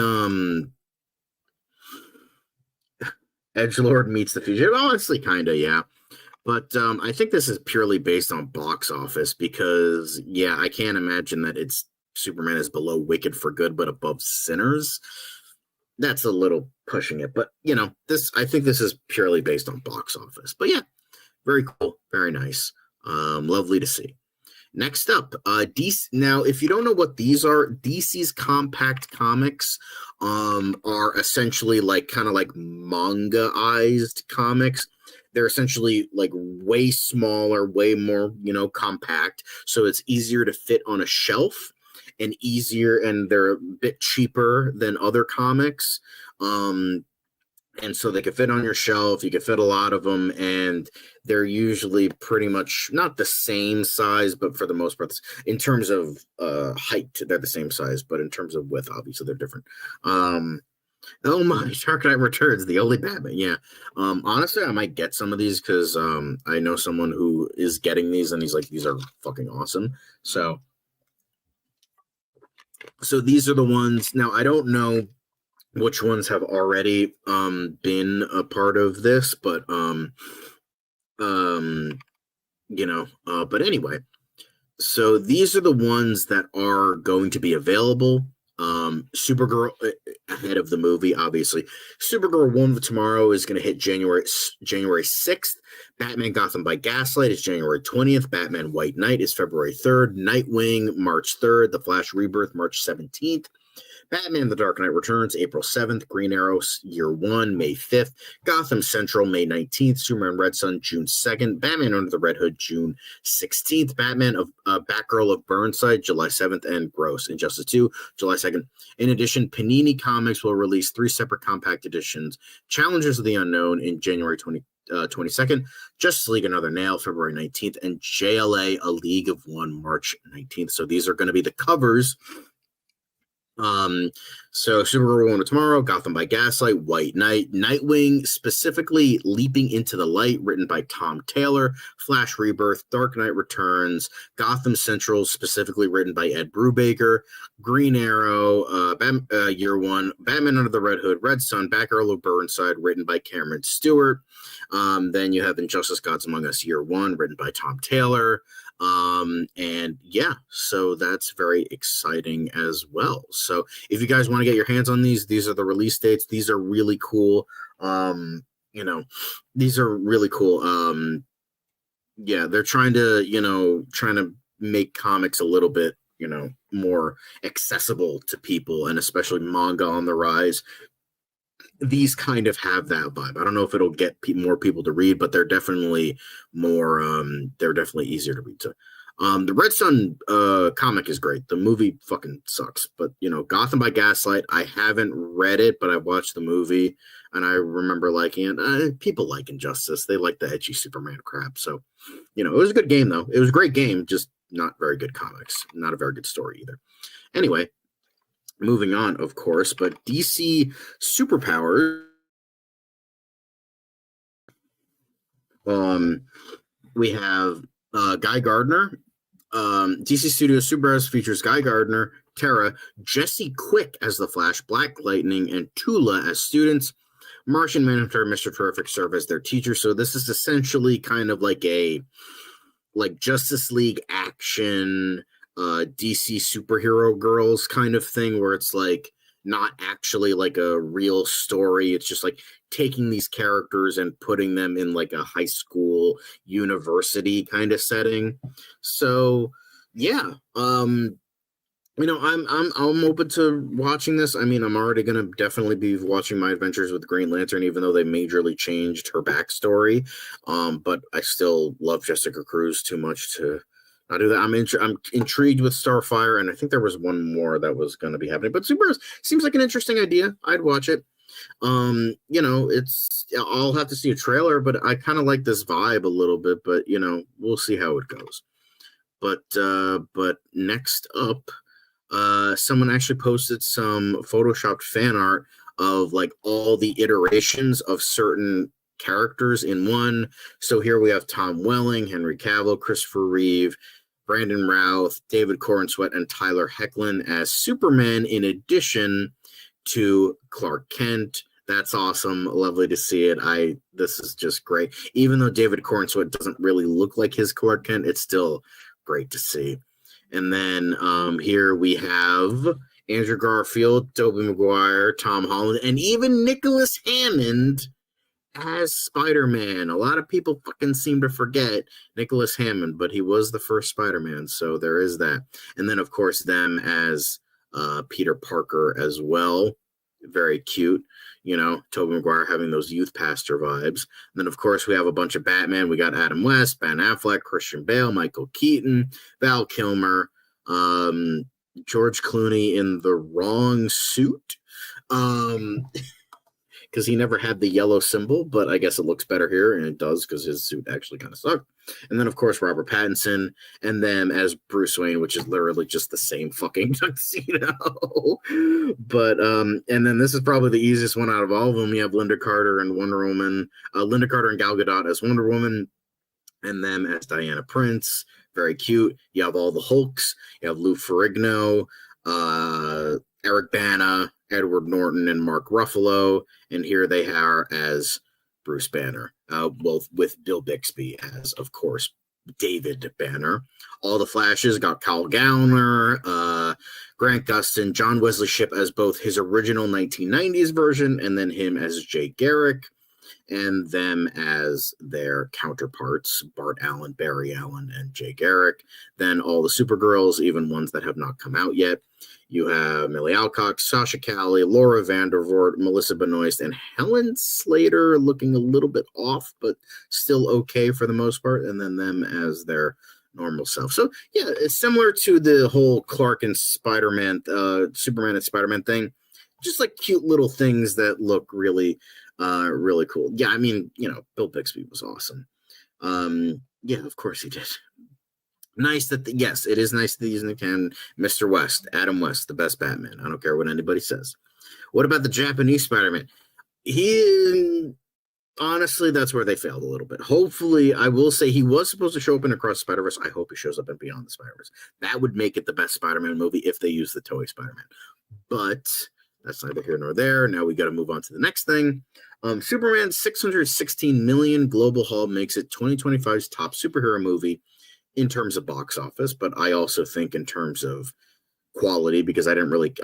[SPEAKER 1] Edgelord meets the future. Honestly, kind of, yeah. But I think this is purely based on box office because, yeah, I can't imagine that it's Superman is below Wicked for Good, but above Sinners. That's a little pushing it, but I think this is purely based on box office. But yeah, very cool, very nice, lovely to see. Next up, DC. Now, if you don't know what these are, DC's compact comics are essentially like kind of like manga-ized comics. They're essentially like way smaller, way more compact, so it's easier to fit on a shelf. And easier, and they're a bit cheaper than other comics. And so they can fit on your shelf. You can fit a lot of them, and they're usually pretty much not the same size, but for the most part, in terms of height, they're the same size, but in terms of width, obviously they're different. Oh my, Dark Knight Returns, the only Batman. Yeah. Honestly, I might get some of these because I know someone who is getting these, and he's like, these are fucking awesome. So these are the ones. Now, I don't know which ones have already been a part of this, but but anyway. So these are the ones that are going to be available. Supergirl ahead of the movie, obviously. Supergirl One of Tomorrow is going to hit January 6th. Batman Gotham by Gaslight is January 20th. Batman White Knight is February 3rd. Nightwing March 3rd. The Flash Rebirth March 17th. Batman The Dark Knight Returns April 7th. Green Arrow Year 1 May 5th. Gotham Central May 19th. Superman Red Sun June 2nd. Batman Under the Red Hood June 16th. Batman of Batgirl of Burnside July 7th. And Gross Injustice 2 July 2nd. In addition, Panini Comics will release 3 separate compact editions. Challengers of the Unknown in January 22nd. Justice League Another Nail February 19th. And JLA A League of One March 19th. So these are going to be the covers. So Supergirl One of Tomorrow, Gotham by Gaslight, White Knight, Nightwing, specifically Leaping into the Light, written by Tom Taylor, Flash Rebirth, Dark Knight Returns, Gotham Central, specifically written by Ed Brubaker, Green Arrow, Year 1, Batman Under the Red Hood, Red Sun, Batgirl of Burnside, written by Cameron Stewart. Then you have Injustice Gods Among Us Year 1, written by Tom Taylor. And yeah, so that's very exciting as well. So if you guys want to get your hands on these are the release dates. These are really cool. These are really cool. Yeah, they're trying to make comics a little bit, more accessible to people, and especially manga on the rise. These kind of have that vibe. I don't know if it'll get more people to read, but they're definitely more. They're definitely easier to read. The Red Sun comic is great. The movie fucking sucks, but Gotham by Gaslight. I haven't read it, but I watched the movie, and I remember liking it. People like Injustice. They like the edgy Superman crap. So, it was a good game though. It was a great game, just not very good comics. Not a very good story either. Anyway. Moving on, of course, but DC Superpowers. We have Guy Gardner. DC Studios Superheroes features Guy Gardner, Tara, Jesse Quick as the Flash, Black Lightning, and Tula as students. Martian Manhunter and Mr. Terrific serve as their teacher. So this is essentially kind of like a Justice League action, DC superhero girls kind of thing, where it's like not actually like a real story. It's just like taking these characters and putting them in like a high school university kind of setting. So yeah, I'm open to watching this. I mean, I'm already gonna definitely be watching my adventures with Green Lantern, even though they majorly changed her backstory. But I still love Jessica Cruz too much to not do that. I'm intrigued with Starfire, and I think there was one more that was going to be happening. But Supergirl seems like an interesting idea. I'd watch it. I'll have to see a trailer, but I kind of like this vibe a little bit. But we'll see how it goes. But next up, someone actually posted some photoshopped fan art of like all the iterations of certain characters in one. So here we have Tom Welling, Henry Cavill, Christopher Reeve, Brandon Routh, David Corenswet, and Tyler Hoechlin as Superman, in addition to Clark Kent. That's awesome. Lovely to see it. This is just great. Even though David Corenswet doesn't really look like his Clark Kent, it's still great to see. And then here we have Andrew Garfield, Tobey Maguire, Tom Holland, and even Nicholas Hammond as Spider-Man. A lot of people fucking seem to forget Nicholas Hammond, but he was the first Spider-Man, so there is that. And then, of course, them as Peter Parker as well. Very cute. Tobey Maguire having those youth pastor vibes. And then, of course, we have a bunch of Batman. We got Adam West, Ben Affleck, Christian Bale, Michael Keaton, Val Kilmer, George Clooney in the wrong suit. Because he never had the yellow symbol, but I guess it looks better here, and it does because his suit actually kind of sucked. And then, of course, Robert Pattinson, and them as Bruce Wayne, which is literally just the same fucking tuxedo. But and then this is probably the easiest one out of all of them. You have Linda Carter and Wonder Woman, Linda Carter and Gal Gadot as Wonder Woman, and them as Diana Prince. Very cute. You have all the Hulks. You have Lou Ferrigno, Eric Bana, Edward Norton, and Mark Ruffalo, and here they are as Bruce Banner, both with Bill Bixby as, of course, David Banner. All the Flashes got Kyle Gallner, Grant Gustin, John Wesley Shipp as both his original 1990s version, and then him as Jay Garrick, and them as their counterparts, Bart Allen, Barry Allen, and Jay Garrick. Then all the Supergirls, even ones that have not come out yet. You have Millie Alcock, Sasha Calle, Laura Vandervoort, Melissa Benoist, and Helen Slater, looking a little bit off, but still okay for the most part, and then them as their normal self. So, yeah, it's similar to the whole Clark and Spider-Man, Superman and Spider-Man thing. Just like cute little things that look really, really cool. Yeah, I mean, Bill Bixby was awesome. Yeah, of course he did. Nice that, yes, it is nice that he's in the can. Mr. West, Adam West, the best Batman. I don't care what anybody says. What about the Japanese Spider-Man? Honestly, that's where they failed a little bit. Hopefully, I will say he was supposed to show up in Across the Spider-Verse. I hope he shows up in Beyond the Spider-Verse. That would make it the best Spider-Man movie if they use the Toei Spider-Man. But that's neither here nor there. Now we got to move on to the next thing. Superman's $616 million global haul makes it 2025's top superhero movie in terms of box office, but I also think in terms of quality, because I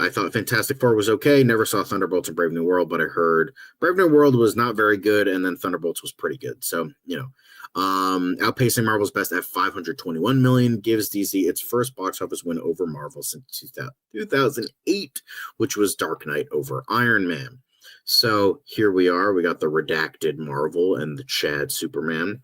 [SPEAKER 1] thought Fantastic Four was okay, never saw Thunderbolts and Brave New World, but I heard Brave New World was not very good, and then Thunderbolts was pretty good. So, outpacing Marvel's best at $521 million gives DC its first box office win over Marvel since 2008, which was Dark Knight over Iron Man. So here we are. We got the redacted Marvel and the Chad Superman.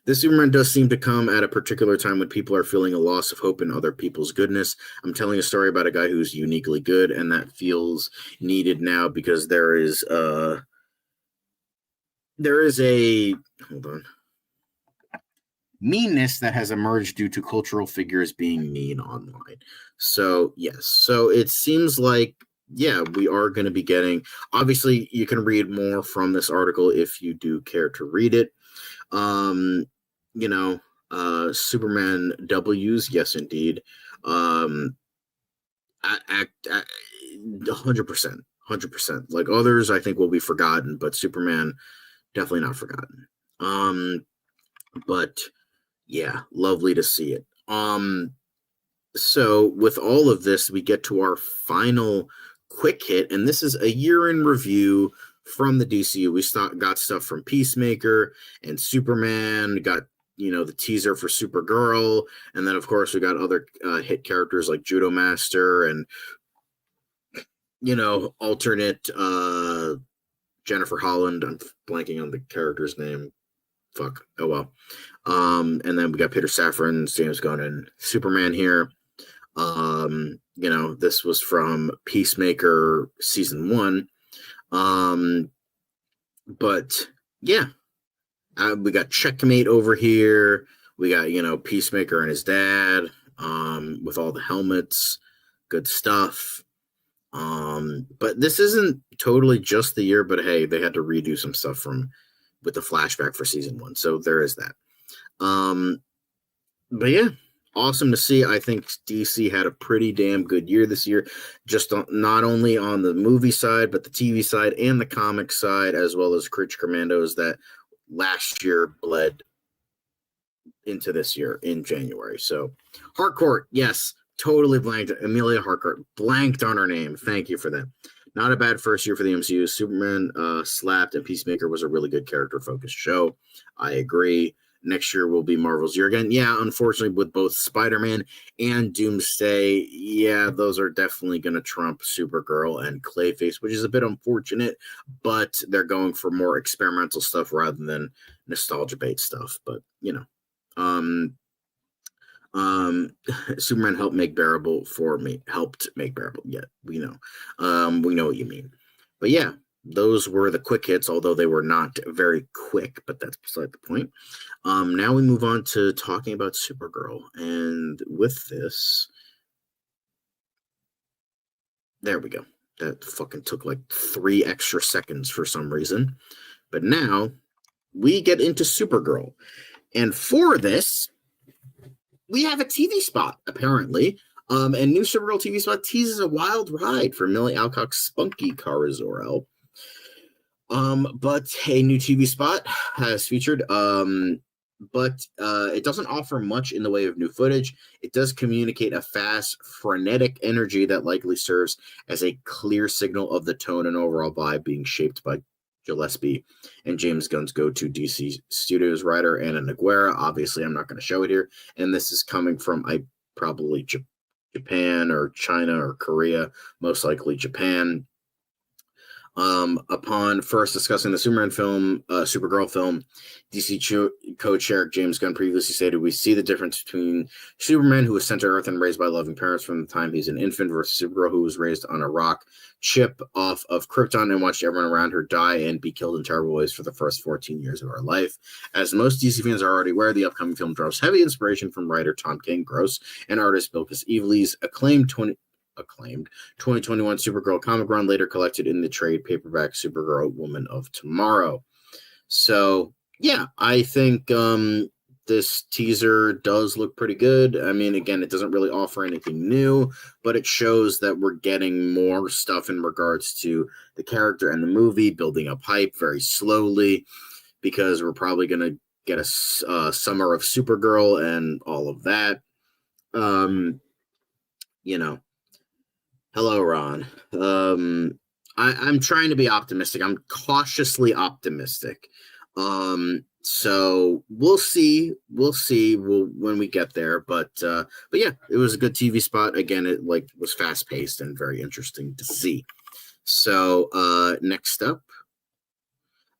[SPEAKER 1] This Superman does seem to come at a particular time when people are feeling a loss of hope in other people's goodness. I'm telling a story about a guy who's uniquely good, and that feels needed now because there is a meanness that has emerged due to cultural figures being mean online. So yes, so it seems like, yeah, we are going to be getting, obviously you can read more from this article if you do care to read it. Superman W's, yes, indeed. 100%. 100%. Like others, I think will be forgotten, but Superman definitely not forgotten. But yeah, lovely to see it. So with all of this, we get to our final quick hit, and this is a year in review from the DCU. We got stuff from Peacemaker and Superman, got the teaser for Supergirl, and then of course we got other hit characters like Judo Master and alternate Jennifer Holland. I'm blanking on the character's name. Fuck. Oh well. And then we got Peter Safran, James Gunn, and Superman here. This was from Peacemaker season 1. But yeah, we got Checkmate over here. We got, Peacemaker and his dad, with all the helmets, good stuff. But this isn't totally just the year, but hey, they had to redo some stuff with the flashback for season 1. So there is that. But yeah, awesome to see. I think DC had a pretty damn good year this year, just not only on the movie side, but the TV side and the comic side, as well as Creature Commandos that last year bled into this year in January. So Harcourt, yes, totally blanked. Amelia Harcourt, blanked on her name. Thank you for that. Not a bad first year for the MCU. Superman slapped, and Peacemaker was a really good character-focused show. I agree. Next year will be Marvel's year again. Yeah, unfortunately, with both Spider-Man and Doomsday, yeah, those are definitely going to trump Supergirl and Clayface, which is a bit unfortunate, but they're going for more experimental stuff rather than nostalgia bait stuff. But, Superman helped make bearable. Yeah, we know what you mean. But yeah, those were the quick hits, although they were not very quick, but that's beside the point. Now we move on to talking about Supergirl, and with this, there we go. That fucking took like 3 extra seconds for some reason. But now we get into Supergirl, and for this, we have a TV spot, apparently. And new Supergirl TV spot teases a wild ride for Millie Alcock's spunky Kara Zor-El. But a new TV spot has featured, but it doesn't offer much in the way of new footage. It does communicate a fast, frenetic energy that likely serves as a clear signal of the tone and overall vibe being shaped by Gillespie and James Gunn's go-to DC Studios writer, Anna Noguera. Obviously, I'm not going to show it here. And this is coming from probably Japan or China or Korea, most likely Japan. Upon first discussing the Supergirl film, DC co-chair James Gunn previously stated, "We see the difference between Superman, who was sent to Earth and raised by loving parents from the time he's an infant, versus Supergirl, who was raised on a rock chip off of Krypton and watched everyone around her die and be killed in terrible ways for the first 14 years of her life." As most DC fans are already aware, the upcoming film draws heavy inspiration from writer Tom King Gross and artist Bilquis Evely's acclaimed 2021 Supergirl comic run, later collected in the trade paperback Supergirl Woman of Tomorrow. So yeah, I think this teaser does look pretty good. I mean, again, it doesn't really offer anything new, but it shows that we're getting more stuff in regards to the character and the movie, building up hype very slowly, because we're probably going to get a summer of Supergirl and all of that. Hello, Ron. I'm trying to be optimistic. I'm cautiously optimistic. So we'll see. When we get there. But yeah, it was a good TV spot. Again, it was fast paced and very interesting to see. So next up,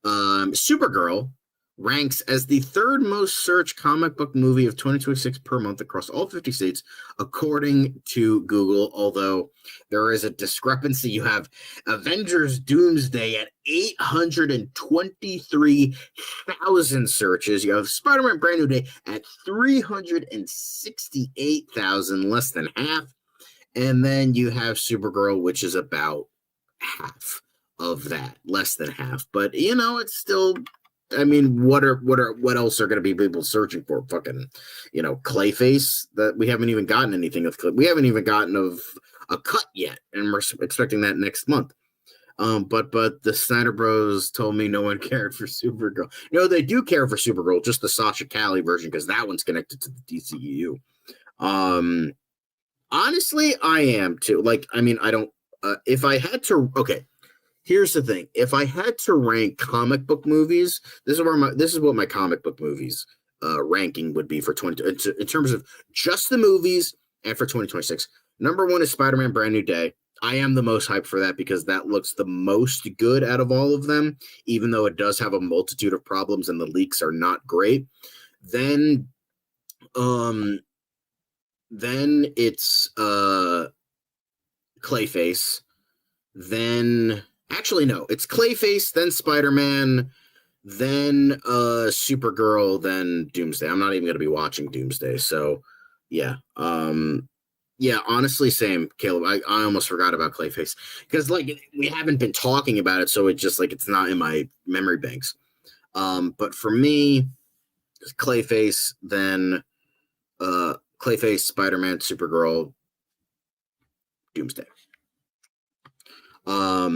[SPEAKER 1] Supergirl ranks as the 3rd most searched comic book movie of 2026 per month across all 50 states, according to Google, although there is a discrepancy. You have Avengers Doomsday at 823,000 searches. You have Spider-Man Brand New Day at 368,000, less than half. And then you have Supergirl, which is about half of that, less than half. But, it's still... I mean, what else are going to be people searching for? Fucking, Clayface, that we haven't even gotten anything of. We haven't even gotten of a cut yet, and we're expecting that next month. But the Snyder Bros told me no one cared for Supergirl. No, they do care for Supergirl, just the Sasha Calle version, because that one's connected to the DCU. Honestly, I am too. Like, I mean, I don't. If I had to, okay. Here's the thing: if I had to rank comic book movies, this is what my comic book movies ranking would be for 20 in terms of just the movies and for 2026. Number one is Spider-Man: Brand New Day. I am the most hyped for that because that looks the most good out of all of them, even though it does have a multitude of problems and the leaks are not great. Then it's Clayface. Then actually no, it's Clayface, then Spider-Man, then Supergirl, then Doomsday. I'm not even going to be watching Doomsday, so yeah. Yeah, honestly, same, Caleb. I almost forgot about Clayface because like we haven't been talking about it, so it just like it's not in my memory banks. But for me, Clayface, then Clayface, Spider-Man, Supergirl, Doomsday. I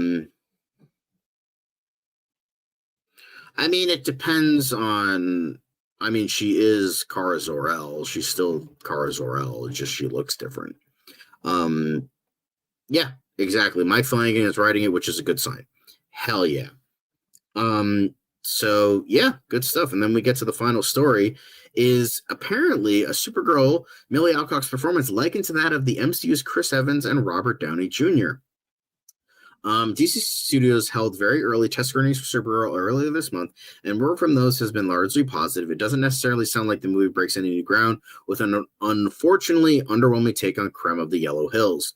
[SPEAKER 1] mean, it depends on. I mean, she is Kara Zor-El. She's still Kara Zor-El. It's just she looks different. Yeah, exactly. Mike Flanagan is writing it, which is a good sign. Hell yeah. So yeah, good stuff. And then we get to the final story. Is apparently a Supergirl Millie Alcock's performance likened to that of the MCU's Chris Evans and Robert Downey Jr. DC Studios held very early test screenings for Supergirl earlier this month, and word from those has been largely positive. It doesn't necessarily sound like the movie breaks any new ground, with an unfortunately underwhelming take on Creme of the Yellow Hills.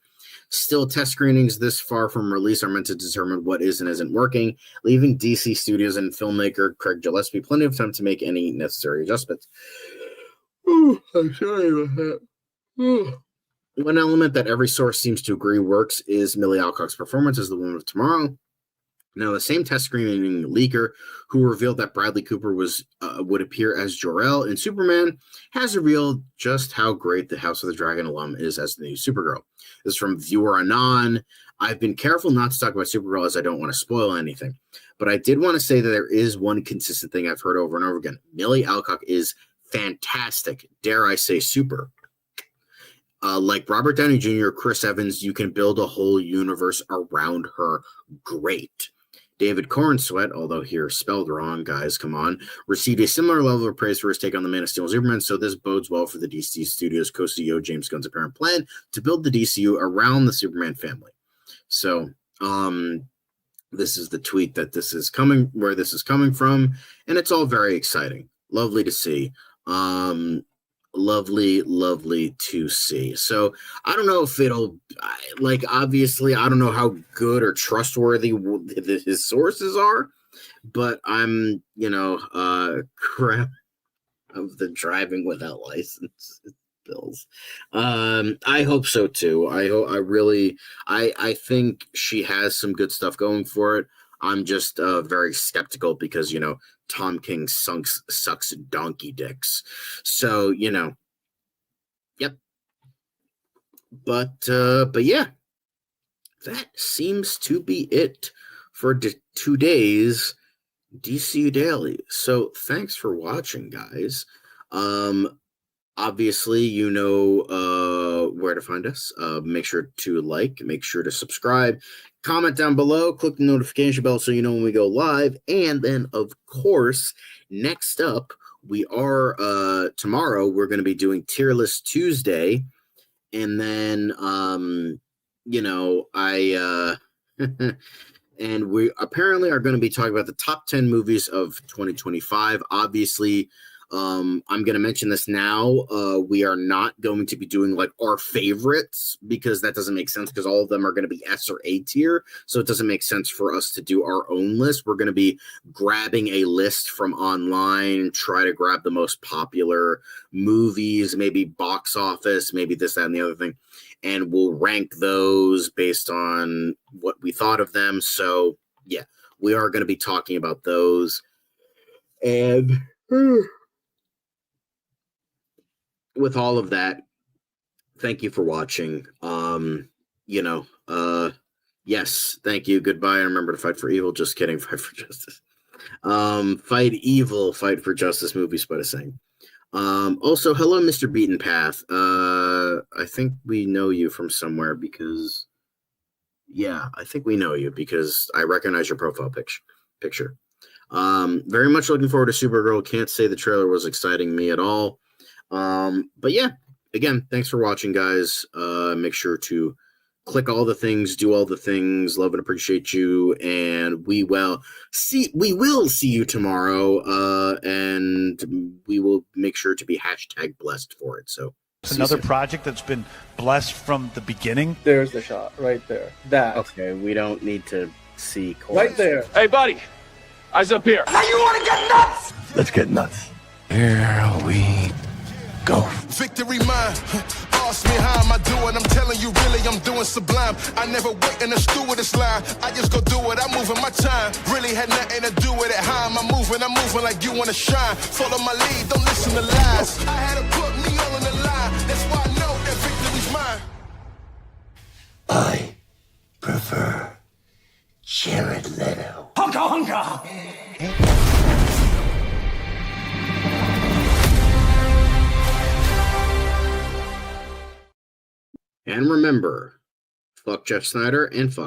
[SPEAKER 1] Still, test screenings this far from release are meant to determine what is and isn't working, leaving DC Studios and filmmaker Craig Gillespie plenty of time to make any necessary adjustments. Ooh, I'm sorry about that. Ooh. One element that every source seems to agree works is Millie Alcock's performance as the Woman of Tomorrow. Now, the same test screening leaker who revealed that Bradley Cooper would appear as Jor-El in Superman has revealed just how great the House of the Dragon alum is as the new Supergirl. This is from Viewer Anon. I've been careful not to talk about Supergirl as I don't want to spoil anything, but I did want to say that there is one consistent thing I've heard over and over again. Millie Alcock is fantastic, dare I say super. Like Robert Downey Jr., Chris Evans, you can build a whole universe around her. Great. David Cornsweet, although here spelled wrong, guys, come on, received a similar level of praise for his take on the Man of Steel and Superman, so this bodes well for the DC Studios co-CEO James Gunn's apparent plan to build the DCU around the Superman family. So, this is the tweet that where this is coming from, and it's all very exciting. Lovely to see. Lovely to see. So I don't know if it'll obviously I don't know how good or trustworthy his sources are, but I'm crap of the driving without license bills. I hope so too. I think she has some good stuff going for it. I'm just very skeptical because Tom King sucks donkey dicks. So, yep. But yeah, that seems to be it for today's DCU Daily. So thanks for watching, guys. Obviously, where to find us. Make sure to make sure to subscribe, comment down below, click the notification bell so you know when we go live. And then, of course, next up, we are tomorrow, we're going to be doing Tier List Tuesday. And then, and we apparently are going to be talking about the top 10 movies of 2025. Obviously, I'm going to mention this now. We are not going to be doing our favorites because that doesn't make sense because all of them are going to be S or A tier. So it doesn't make sense for us to do our own list. We're going to be grabbing a list from online, try to grab the most popular movies, maybe box office, maybe this, that, and the other thing. And we'll rank those based on what we thought of them. So yeah, we are going to be talking about those. And with all of that, thank you for watching. Yes, thank you. Goodbye. And remember to fight for evil. Just kidding. Fight for justice. Fight evil. Fight for justice. Movie Spider saying. Also, hello, Mr. Beaten Path. I think we know you from somewhere because, yeah, I think we know you because I recognize your profile picture. Very much looking forward to Supergirl. Can't say the trailer was exciting me at all. But yeah, again, thanks for watching, guys. Make sure to click all the things, do all the things. Love and appreciate you, and we will see you tomorrow. And we will make sure to be #blessed for it. So
[SPEAKER 10] It's another project that's been blessed from the beginning.
[SPEAKER 7] There's the shot right there. That.
[SPEAKER 1] Okay, we don't need to see
[SPEAKER 7] Right there.
[SPEAKER 9] Hey, buddy. Eyes up here.
[SPEAKER 4] Now you want to get nuts?
[SPEAKER 8] Let's get nuts.
[SPEAKER 11] Here we go. Victory mine. Ask me how am I doing? I'm telling you, really, I'm doing sublime. I never wait in a stewardess line. I just go do it. I'm moving my time. Really had nothing to do with it. How am I moving? I'm moving like you want to shine. Follow my lead. Don't listen to lies. I had to put me all on the line. That's why I know that victory's mine.
[SPEAKER 2] I prefer Jared Leto.
[SPEAKER 4] Hunka hunka.
[SPEAKER 1] And remember, fuck Jeff Snyder and fuck